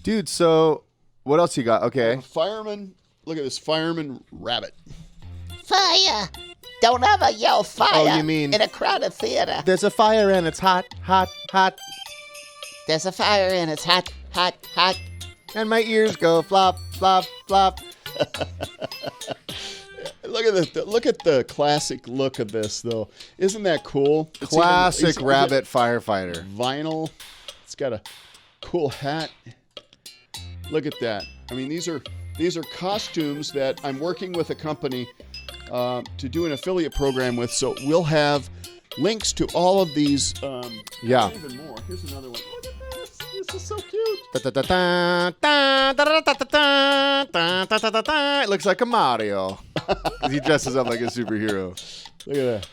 Dude, so what else you got? Okay. Fireman. Look at this fireman rabbit. Fire! Don't ever yell fire Oh, you mean in a crowded theater. There's a fire and it's hot, hot, hot. There's a fire and it's hot, hot, hot. And my ears go flop, flop, flop. Look at the classic look of this, though. Isn't that cool? Classic rabbit firefighter. Vinyl. It's got a cool hat. Look at that. I mean, these are costumes that I'm working with a company to do an affiliate program with. So we'll have links to all of these. Yeah. Even more. Here's another one. Look at this. This is so cute. It looks like a Mario. He dresses up like a superhero. Look at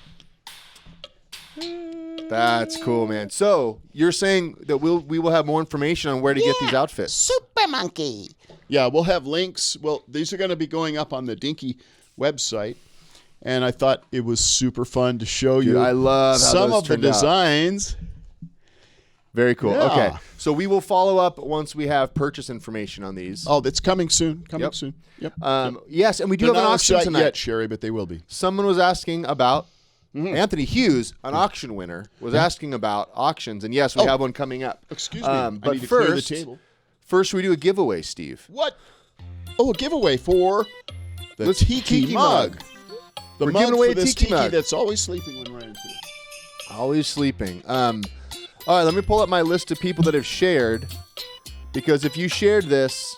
that. That's cool, man. So you're saying that we will have more information on where to get these outfits. Super monkey. Yeah, we'll have links. Well, these are going to be going up on the Dinky website. And I thought it was super fun to show you I love how some those of the turned out. designs. Very cool. Yeah. Okay. So we will follow up once we have purchase information on these. Oh, it's coming soon. Yep. Soon. Yep. Yes, and we do They're have an not on auction site tonight. yet, Sherry, but they will be. Someone was asking about Anthony Hughes, an auction winner, was asking about auctions, and yes, we have one coming up. Excuse me. I But need to clear the first, table. first we do a giveaway, Steve. What? Oh, a giveaway for the Tiki mug. The We're mug giving away for a this Tiki mug. that's always sleeping when Ryan's here. Always sleeping. All right, let me pull up my list of people that have shared, because if you shared this,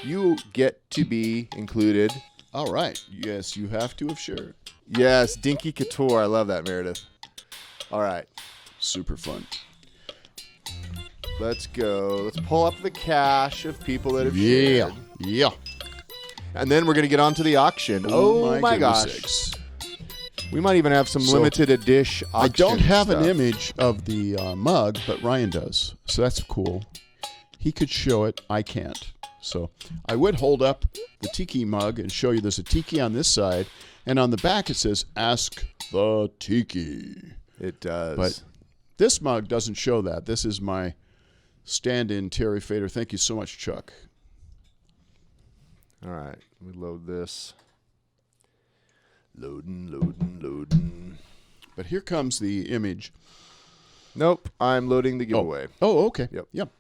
you get to be included. All right. Yes, you have to have shared. Yes, Dinky Couture. I love that, Meredith. All right, Super fun. let's go. Let's pull up the cache of people that have shared. Yeah. And then we're going to get on to the auction. Oh my goodness gosh. sakes. We might even have some limited edition auction I don't have stuff. an image of the mug, but Ryan does. So that's cool. He could show it. I can't. So I would hold up the Tiki mug and show you there's a Tiki on this side. And on the back it says, Ask the Tiki. It does. But this mug doesn't show that. This is my stand-in Terry Fader. Thank you so much, Chuck. All right, we load this. Loading. But here comes the image. Nope, I'm loading the giveaway. Oh, okay. Yep.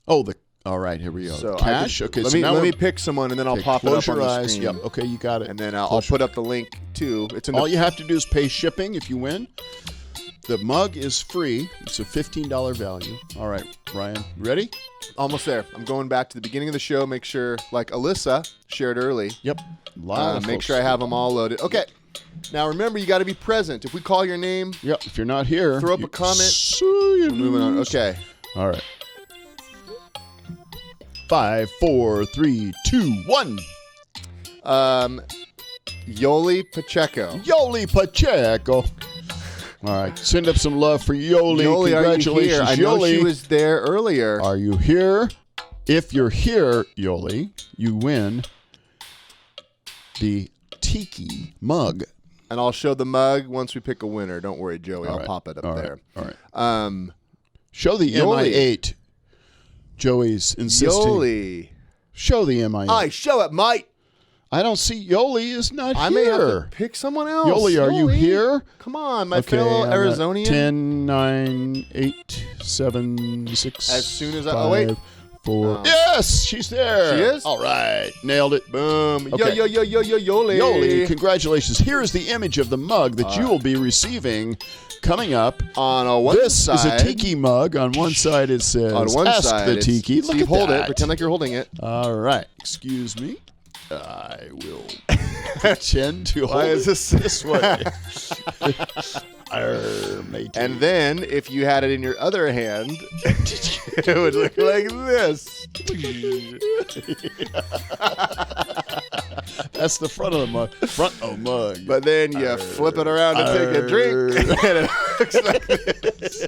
Oh, all right, here we go. So Cash. Okay, let so now me we're- pick someone and then I'll okay, pop it close up on your the eyes. screen. Yep. Okay, you got it. And then I'll put up the link too. It's in All you have to do is pay shipping if you win. The mug is free. It's a $15 value. All right, Ryan, ready? almost there. I'm going back to the beginning of the show. Make sure, like Alyssa shared early. Yep. Make sure I have them all loaded. Okay. Now remember, you got to be present. If we call your name, Yep. If you're not here, throw up a comment. We're Moving on. Okay. All right. 5, 4, 3, 2, 1. Yoli Pacheco. Yoli Pacheco. All right. Send up some love for Yoli. Yoli, are you Congratulations, here? I know Yoli. she was there earlier. Are you here? If you're here, Yoli, you win the Tiki mug. And I'll show the mug once we pick a winner. Don't worry, Joey. All I'll right. pop it up All right. there. All right. Show the Yoli. MI8. Joey's insisting. Yoli. Show the MI8. Aye, show it, mate. I don't see Yoli is not I here. may have to pick someone else. Yoli, are you here? Come on, my fellow I'm at Arizonian. 10, 9, 8, 7, 6. As soon as I- 5, oh, wait. 4. Yes, she's there. She is? All right. Nailed it. Boom. Okay. Yo, Yoli. Yoli, congratulations. Here is the image of the mug that you will be receiving coming up. On one This side. is a Tiki mug. On one side it says, On one Ask side, the it's- Tiki. Look Steve, at hold that. it. Pretend like you're holding it. All right. Excuse me. I will pretend to hold Why is it this this way. Matey. And then, if you had it in your other hand, it would look like this. That's the front of the mug. Front of mug. But then you flip it around to take a drink, and it looks like this.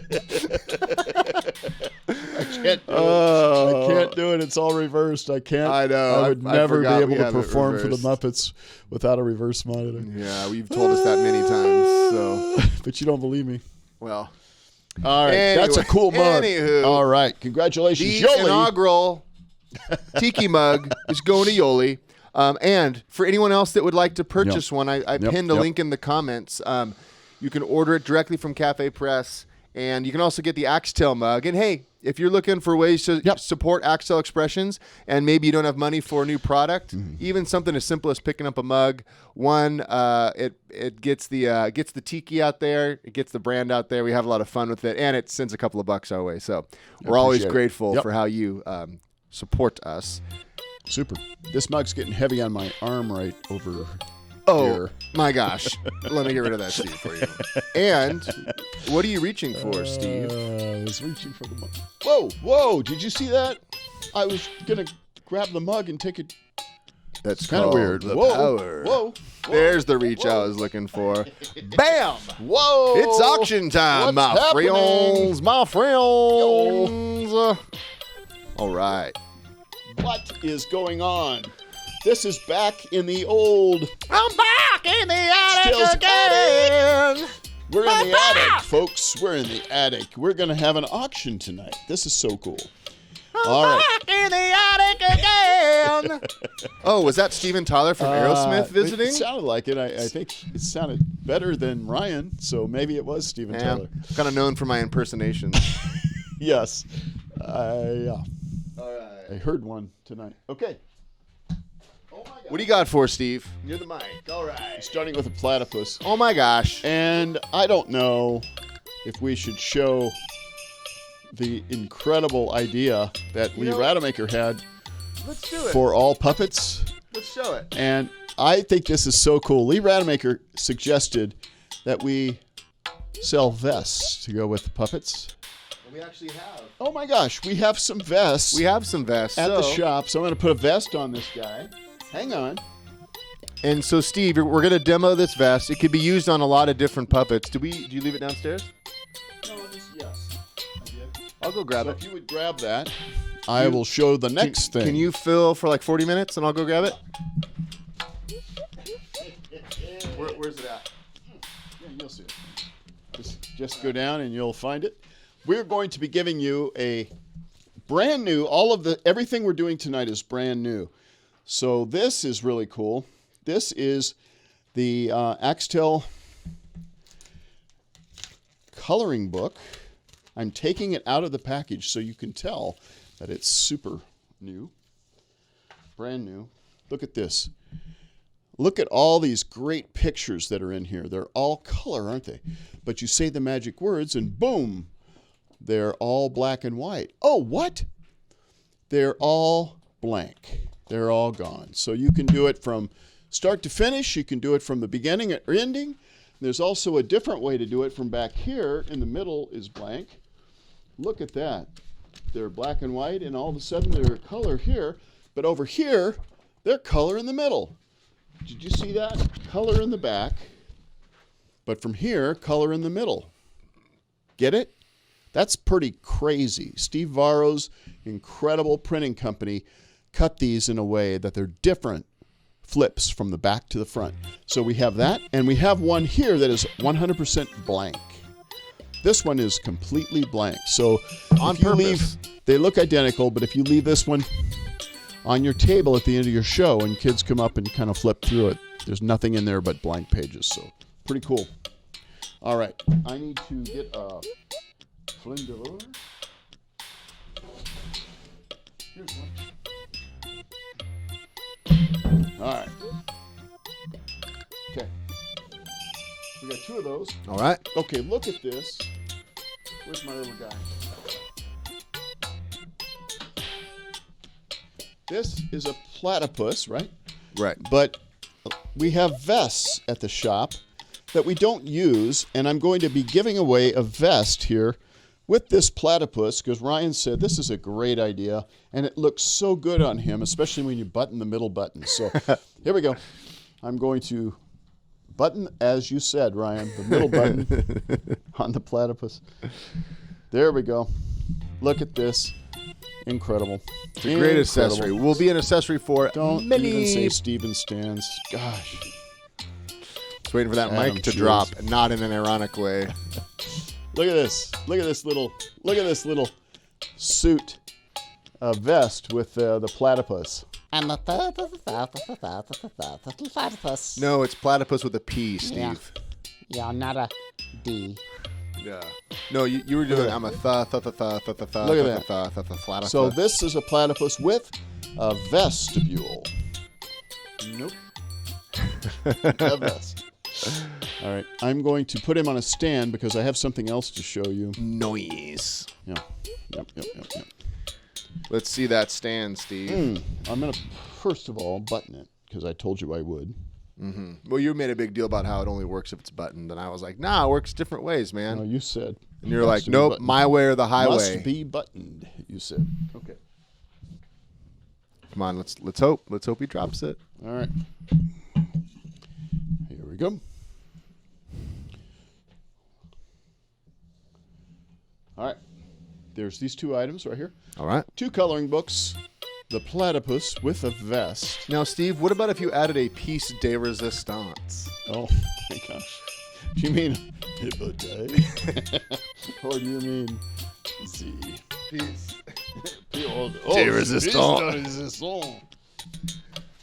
I can't do it. I can't do it. It's all reversed. I can't. I know. I would I never be forgot able we to have it perform for the reversed. Muppets without a reverse monitor. Yeah, you've told us that many times. So, But you don't believe me. well, All right. That's a Anyway, cool mug. anywho. All right. Congratulations, the Yoli. inaugural Tiki mug is going to Yoli. And for anyone else that would like to purchase one, I pinned a link in the comments. You can order it directly from Cafe Press. And you can also get the Axtell mug. And hey, if you're looking for ways to support Axtell Expressions and maybe you don't have money for a new product, even something as simple as picking up a mug, it gets the tiki out there, it gets the brand out there. We have a lot of fun with it, and it sends a couple of bucks our way. So we're always grateful for how you support us. Super. This mug's getting heavy on my arm right over here. My gosh. Let me get rid of that, Steve, for you. And what are you reaching for, Steve? I was reaching for the mug. Whoa. Did you see that? I was going to grab the mug and take it. That's kind of weird. Whoa. There's the reach I was looking for. Bam! Whoa! It's auction time, my friends. My friends. All right. What is going on? This is back in the old... I'm back in the attic again. We're in the attic, folks. We're in the attic. We're going to have an auction tonight. This is so cool. I'm back in the attic again. Oh, was that Steven Tyler from Aerosmith visiting? It sounded like it. I think it sounded better than Ryan, so maybe it was Steven Tyler. I'm kind of known for my impersonations. Yes. All right. I heard one tonight. Okay. What do you got for Steve? Near the mic. All right. Starting with a platypus. Oh my gosh. And I don't know if we should show the incredible idea that Lee Rademacher had Let's do it. for all puppets. Let's show it. And I think this is so cool. Lee Rademacher suggested that we sell vests to go with the puppets. We actually have. Oh my gosh, we have some vests. We have some vests at the shop. So I'm going to put a vest on this guy. Hang on. And so, Steve, we're going to demo this vest. It could be used on a lot of different puppets. Do you leave it downstairs? No, yes. I did. I'll go grab it. If you would grab that, I will show the next thing. Can you fill for like 40 minutes and I'll go grab it? Where's it at? Yeah, you'll see it. Just go down and you'll find it. We're going to be giving you a brand new, everything we're doing tonight is brand new. So this is really cool. This is the Axtell coloring book. I'm taking it out of the package so you can tell that it's super new, brand new. Look at this. Look at all these great pictures that are in here. They're all color, aren't they? But you say the magic words and boom, they're all black and white. Oh, what? They're all blank. They're all gone. So you can do it from start to finish. You can do it from the beginning or ending. There's also a different way to do it from back here. In the middle is blank. Look at that. They're black and white, and all of a sudden they're color here. But over here, they're color in the middle. Did you see that? Color in the back. But from here, color in the middle. Get it? That's pretty crazy. Steve Varro's incredible printing company cut these in a way that they're different flips from the back to the front. So we have that, and we have one here that is 100% blank. This one is completely blank. So on if you purpose. they look identical, but if you leave this one on your table at the end of your show and kids come up and kind of flip through it, there's nothing in there but blank pages. So pretty cool. All right, I need to get a Flindor. Here's one. All right. Okay. We got two of those. All right. Okay, look at this. Where's my little guy? This is a platypus, right? Right. But we have vests at the shop that we don't use, and I'm going to be giving away a vest here with this platypus because Ryan said this is a great idea, and it looks so good on him, especially when you button the middle button. So here we go. I'm going to button, as you said, Ryan, the middle button on the platypus. There we go. Look at this. Incredible. It's a great accessory. Will be an accessory for Don't many. even say Steven stands. Gosh. Just waiting for that Adam mic to Shields. drop, not in an ironic way. Look at this. Look at this little suit vest with the platypus. And the platypus. No, it's platypus with a P, Steve. Yeah, not a D. Yeah. No, you were doing. I'm a th. Look at that. So this is a platypus with a vestibule. Nope. A vest. All right. I'm going to put him on a stand because I have something else to show you. noise. Yeah. Yep. Let's see that stand, Steve. I'm going to, first of all, button it because I told you I would. Well, you made a big deal about how it only works if it's buttoned, and I was like, nah, it works different ways, man. No, you said. And you're like, nope, my way or the highway. Must be buttoned, you said. Okay. Come on, let's hope. Let's hope he drops it. All right. Here we go. All right. There's these two items right here. All right. 2 coloring books. The platypus with a vest. Now, Steve, what about if you added a piece de resistance? Oh, my gosh. Do you mean hippoday? Or do you mean Z? Piece. De resistance.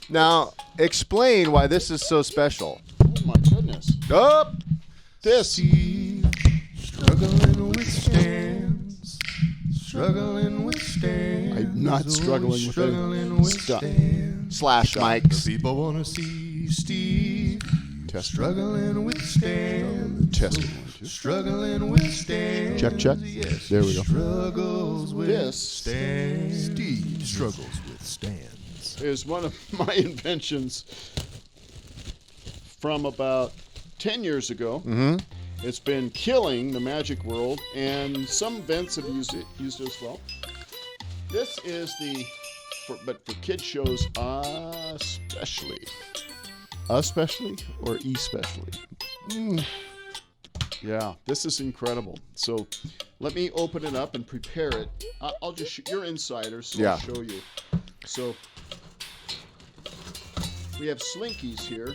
Now, explain why this is so special. Oh, my goodness. Up. This. Struggling with stands. Struggling with stands. I'm not struggling with it. Stop. Slash mics. People want to see Steve Test. Struggling with stands. Testing. Struggling with stands. Check. There we go. Struggles with This stands. Steve struggles with stands. is one of my inventions from about 10 years ago. Mm-hmm. It's been killing the magic world, and some events have used it as well. This is but for kid shows especially. Especially or especially? Yeah, this is incredible. So let me open it up and prepare it. I'll just you're insiders, so Yeah. I'll show you. So we have slinkies here.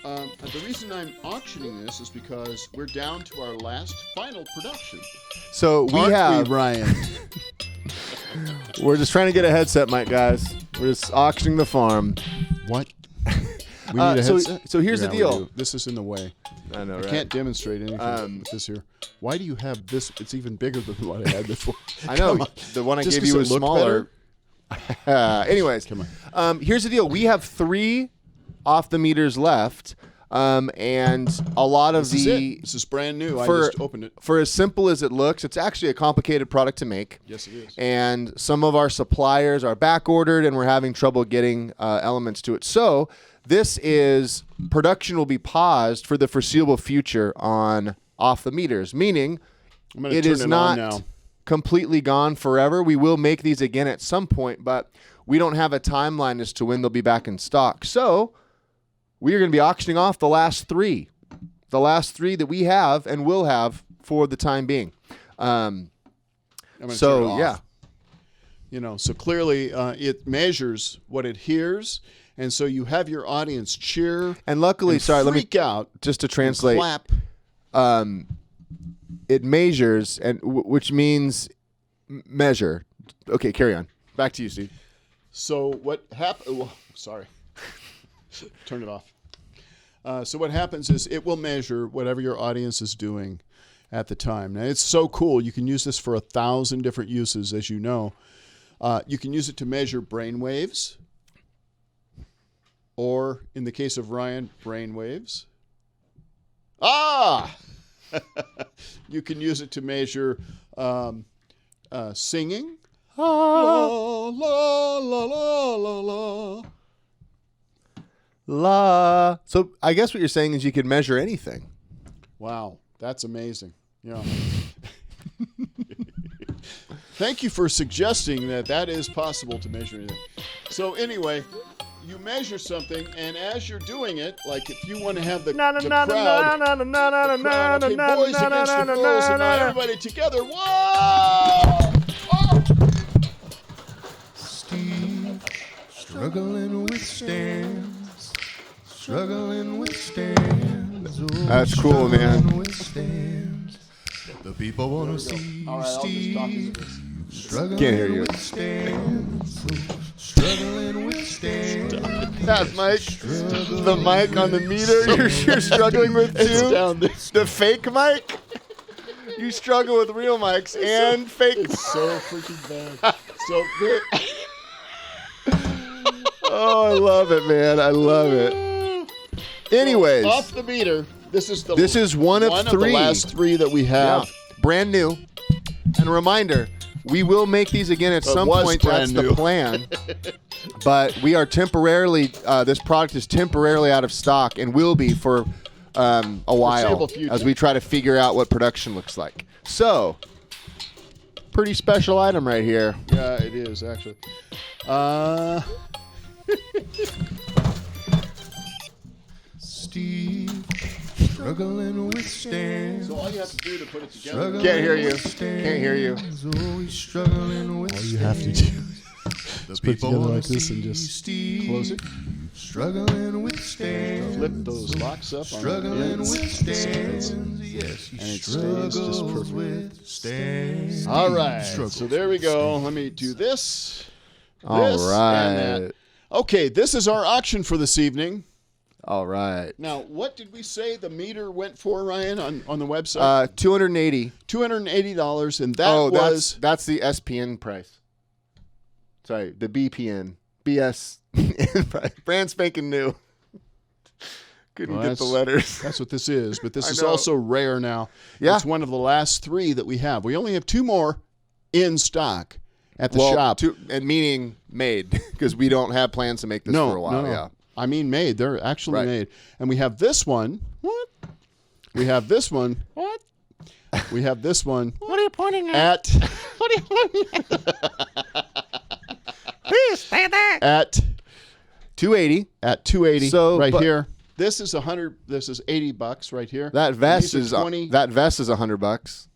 The reason I'm auctioning this is because we're down to our last final production. So Aren't we, Ryan? we're just trying to get a headset mic, guys. We're just auctioning the farm. What? We need a headset? So here's Yeah, the we deal. do. This is in the way. I know, I right? can't demonstrate anything with this here. Why do you have this? It's even bigger than what I had before. I know. Come on. The one I Just gave 'cause you it was looked smaller. Anyways, Come here's the deal. We have 3 off the meters left, and a lot of This is it. This is brand new. I just opened it. For as simple as it looks, it's actually a complicated product to make. Yes, it is. And some of our suppliers are back ordered, and we're having trouble getting elements to it. So production will be paused for the foreseeable future on off the meters, meaning I'm gonna it turn is it not on now. completely gone forever. We will make these again at some point, but we don't have a timeline as to when they'll be back in stock. So we are going to be auctioning off the last 3 that we have and will have for the time being. I'm gonna turn it So off. yeah, So clearly it measures what it hears, and so you have your audience cheer and luckily, and let me freak out, just to and translate. clap. It measures, and which means measure. Okay, carry on. Back to you, Steve. So what happened? Oh, sorry, turn it off. So what happens is it will measure whatever your audience is doing at the time. Now it's so cool. You can use this for 1,000 different uses, as you know. You can use it to measure brain waves, or in the case of Ryan, brain waves. You can use it to measure singing. La, la, la, la, la, la. La. So I guess what you're saying is you could measure anything. Wow, that's amazing. Yeah. Thank you for suggesting that is possible to measure anything. So anyway, you measure something, and as you're doing it, like if you want to have the crowd, okay, boys against the girls, and now everybody together. Whoa! Oh! Steve struggling with stands. Struggling with stands. That's cool, man. With stands. The people want to see All right, I'll just talk Steve. to this. Struggling Can't hear you. with stands. Struggling with stands. That mic, the mic on the meter, you're struggling with It's too. down there. The fake mic. You struggle with real mics and fake. It's so freaking bad. So very, Oh, I love it, man. I love it. Anyways, off the meter. This is one of the three. last three that we have. Brand new. And a reminder, we will make these again at some was point. That's brand the new. plan. But we are temporarily, this product is temporarily out of stock and will be for a while Foreseeable future. as we try to figure out what production looks like. So, pretty special item right here. Yeah, it is actually. Steve, struggling with Stan. So all you have to do to put it together. Can't hear you. Can't hear you. Always struggling with All you have to do the is put it together like this and see just Steve close it. struggling with Stan. Flip those locks up on the Struggling ends. with Stan. Yes, he And it stays just struggles perfect. with Stan. All right. Struggles So there we with go. Stan. Let me do this. All This and right. Okay, this is our auction for this evening. All right. Now, what did we say the meter went for, Ryan, on the website? $280. $280, and that was that's the SPN price. Sorry, the BPN. BS price. Brand spanking new. Couldn't Well, get the letters. that's what this is, but this I is know. also rare now. Yeah. It's one of the last three that we have. We only have two more in stock at the shop. And meaning made, because we don't have plans to make this for a while. No. Yeah. I mean made. They're actually Right. made. And we have this one. What? We have this one. What? We have this one. What are you pointing at? What are you pointing at? Please stay there. At $280. 280 So, right but- here. This is $100. This is $80 right here. That vest These are is 20. that vest is $100.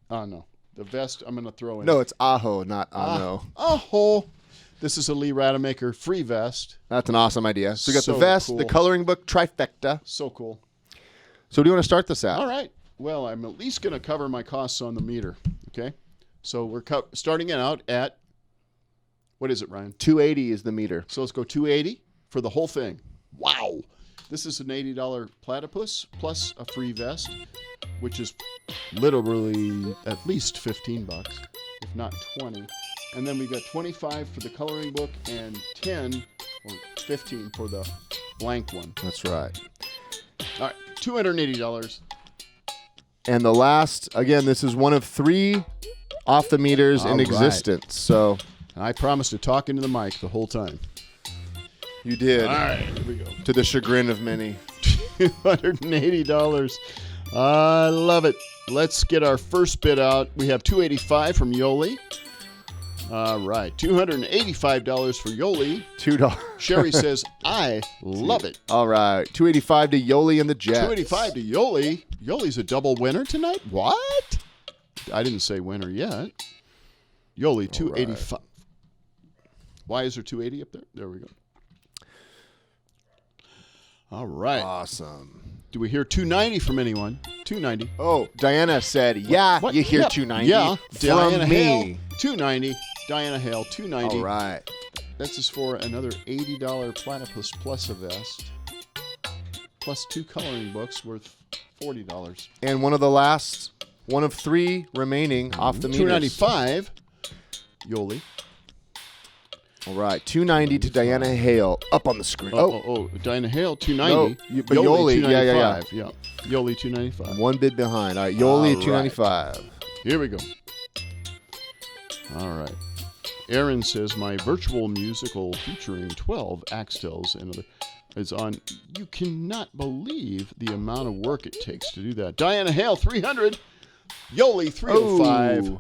Oh no, the vest I'm gonna throw in. No, it's Aho, not Ano. Oh, this is a Lee Rademacher free vest. That's an awesome idea. So we got So the vest, the cool. coloring book trifecta. So cool. So do you want to start this out? All right. Well, I'm at least gonna cover my costs on the meter. Okay. So we're starting it out at what is it, Ryan? 280 is the meter. So let's go 280 for the whole thing. Wow. This is an $80 platypus plus a free vest, which is literally at least $15, if not 20. And then we got 25 for the coloring book and 10 or 15 for the blank one. That's right. All right, $280. And the last, again, this is one of 3 off the meters All in right. existence. So And I promised to talk into the mic the whole time. you did, All right, here we go. to the chagrin of many. $280. I love it. Let's get our first bid out. We have $285 from Yoli. All right, $285 for Yoli. $2. Sherry says, I love it. All right, $285 to Yoli and the Jets. $285 to Yoli. Yoli's a double winner tonight? What? I didn't say winner yet. Yoli, $285. Why is there 280 up there? There we go. All right. Awesome. Do we hear 290 from anyone? 290. Oh, Diana said, yeah, What? you hear Yeah. 290 Yeah. from Diana me. Hale, 290. Diana Hale, 290. All right. That's just for another $80 platypus plus a vest, plus 2 coloring books worth $40. And one of 3 remaining off the meters. 295. Yoli. All right, 290 to Diana Hale, up on the screen. Oh, Diana Hale, 290. No, but Yoli, yeah. 295. Yeah. Yoli, 295. One bid behind. All right, Yoli, All 295. Here we go. All right. Aaron says, my virtual musical featuring 12 Axtells and other is on. You cannot believe the amount of work it takes to do that. Diana Hale, 300. Yoli, 305. Oh.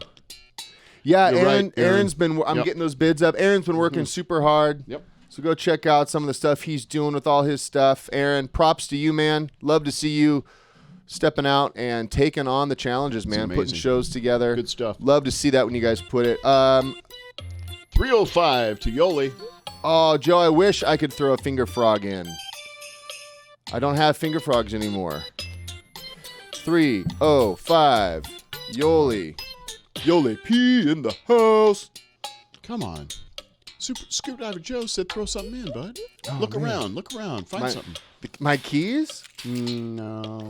Yeah, You're right, Aaron. Aaron's been, I'm Yep. getting those bids up. Aaron's been working super hard. Yep. So go check out some of the stuff he's doing with all his stuff. Aaron, props to you, man. Love to see you stepping out and taking on the challenges, man. Putting amazing. shows together. Good stuff. Love to see that when you guys put it. 305 to Yoli. Oh, Joe, I wish I could throw a finger frog in. I don't have finger frogs anymore. 305. Yoli. Yoli P in the house. Come on. Super Screwdriver Joe said throw something in, bud. Look around. Find something. My keys? No.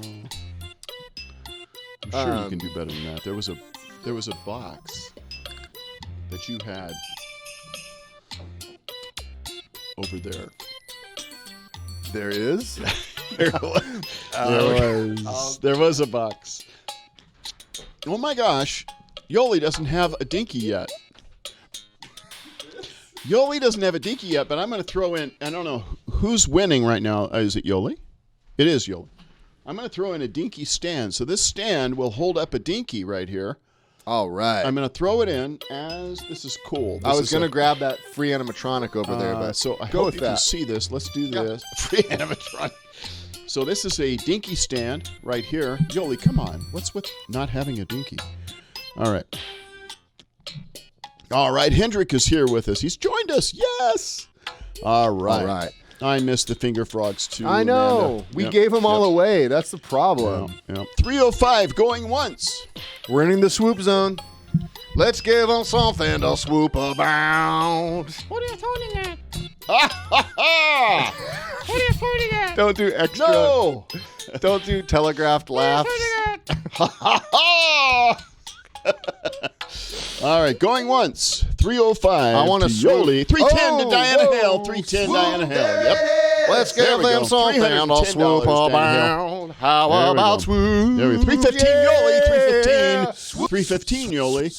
I'm sure you can do better than that. There was a box that you had over there. There is. There was a box. Oh my gosh, Yoli doesn't have a dinky yet. Yoli doesn't have a dinky yet, but I'm going to throw in, I don't know who's winning right now. Is it Yoli? It is Yoli. I'm going to throw in a dinky stand. So this stand will hold up a dinky right here. All right. I'm going to throw it in as, this is cool. I was going to grab that free animatronic over there, but so I go hope with you that. can see this. Let's do this. Free animatronic. So this is a dinky stand right here. Yoli, come on. What's with not having a dinky? All right. All right. Hendrik is here with us. He's joined us. Yes. All right. All right. I missed the finger frogs too. I know. Amanda. We Yep, gave them all yep, away. That's the problem. yep. 305 going once. We're in the swoop zone. Let's give them something to swoop about. What are you pointing at? Ha ha ha! What are you pointing at? Don't do extra. No! Don't do telegraphed laughs. Ha ha ha! All right, going once. 305. I wanna to swoop. Yoli. 310 to Oh, Diana whoa. Hale. 310 Diana Hale. Yep. Let's There give we them go. something to $310 swoop Diana about. How There we about go. swoop? There we go. 315 Yoli. Yeah. 315. 315 Yoli.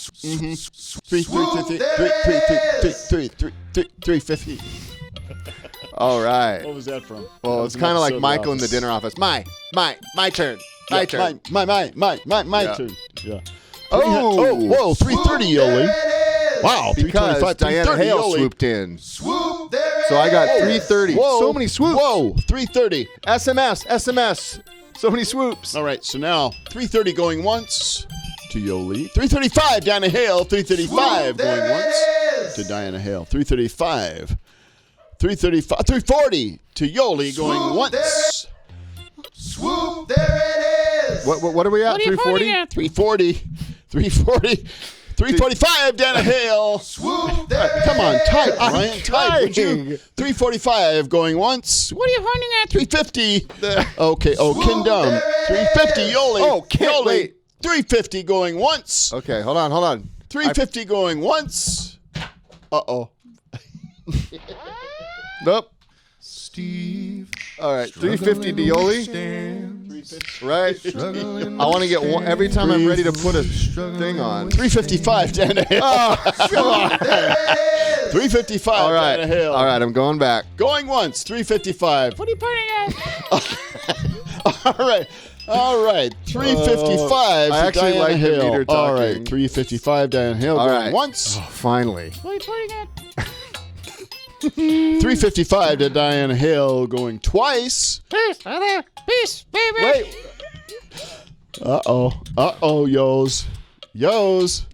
315. All right. What was that from? Well, That it's was an kind of like episode of Michael in the Office. dinner office. My turn. My Yeah, turn. My Yeah. turn. Yeah. Oh. Whoa, 330 Yoli. Wow, Because 325, Diana 330 Hale Yoli. swooped in. So I got 330. Whoa. So many swoops. Whoa, 330. SMS. So many swoops. All right, so now 330 going once to Yoli. 335, Diana Hale. 335 going once to Diana Hale. 335. 335. 340 to Yoli going once. Swoop, there it is. What are we at? 340? 340. 340. 345, Diana Hale. Swoop, there Come on, type, Ryan. Type, would you? trying. 345 going once. What are you pointing at? 350. Okay. Oh, Kindum. 350. Yoli. Oh, Yoli. wait. 350 going once. Okay, hold on. 350 going once. Uh-oh. Nope. Steve. All right, 350 Dioli. Right? I want to get one every time I'm ready to put a thing on. 355, Diana Hale. Oh, come on. 355, All right. Diana Hale. All right, I'm going back. Going once, 355. What are you pointing at? All right. 355 I to actually Diana like the Hale. meter All talking. right, 355 Diana Hale All going right. once. Oh, finally. 355 to Diana Hale going twice. Peace, brother. Peace, baby. Wait. Uh-oh, Yos. Yos.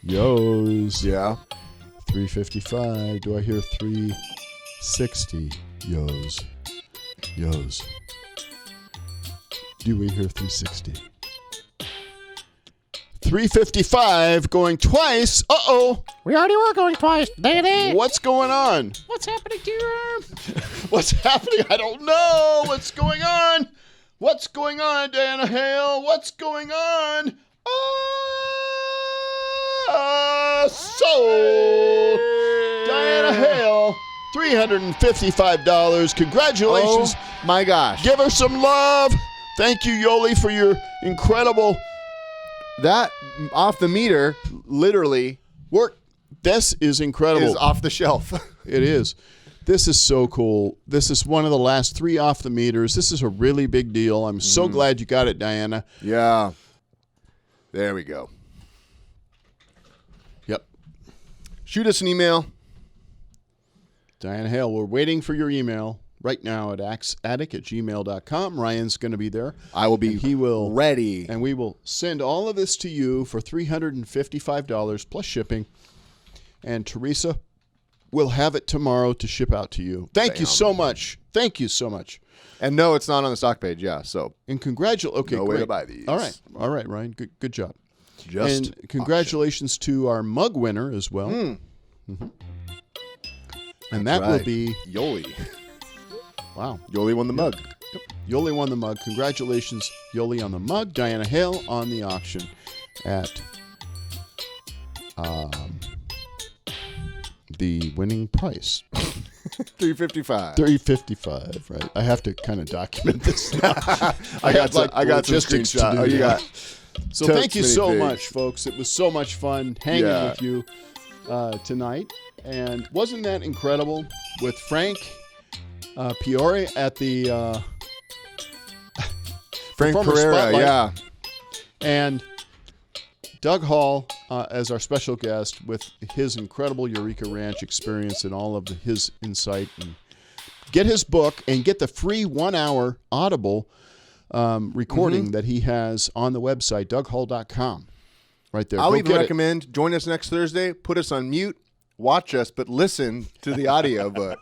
Yeah. 355. Do I hear 360? Yos. Do we hear 360? 355 going twice. Uh-oh. We already were going twice, baby. What's going on? What's happening to your arm? What's happening? I don't know. What's going on? What's going on, Diana Hale? What's going on? So, Diana Hale, $355. Congratulations. Oh, my gosh. Give her some love. Thank you, Yoli, for your incredible That off the meter literally work. This is incredible. is off the shelf. It is. This is so cool. This is one of the last 3 off the meters. This is a really big deal. I'm so glad you got it, Diana. Yeah. There we go. Yep. Shoot us an email. Diana Hale, we're waiting for your email right now at axattic@gmail.com. Ryan's going to be there. I will be And he will ready. And we will send all of this to you for $355 plus shipping. And Teresa will have it tomorrow to ship out to you. Thank you so much. Thank you so much. And no, it's not on the stock page. Yeah, so And congratulations. Okay, no great. way to buy these. All right, Ryan. Good job. Just and congratulations to our mug winner as well. Mm-hmm. And that will right. be Yoli. wow. Yoli won the mug. Yoli won the mug. Congratulations, Yoli, on the mug. Diana Hale on the auction at the winning price. $355. $355, right? I have to kind of document this now. I got some logistics to screenshots. do. Oh, you got So totes thank you many so pigs. much, folks. It was so much fun hanging Yeah. with you tonight. And wasn't that incredible with Frank Pereira at the Frank Performer Pereira, Spotlight. yeah. And Doug Hall as our special guest with his incredible Eureka Ranch experience and all of his insight. And get his book and get the free 1-hour Audible recording that he has on the website, DougHall.com. Right there. I'll Go even get it. recommend join us next Thursday. Put us on mute, watch us, but listen to the audio book.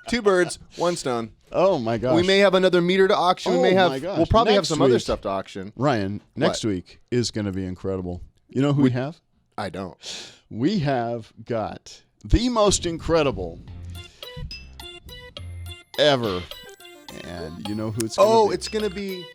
2 birds, 1 stone. Oh my gosh. We may have another meter to auction. Oh we may have. my gosh. We'll probably have Next some other week. stuff to auction. Ryan, next week is going to be incredible. You know who we have? I don't. We have got the most incredible ever. And you know who it's going to be? It's going to be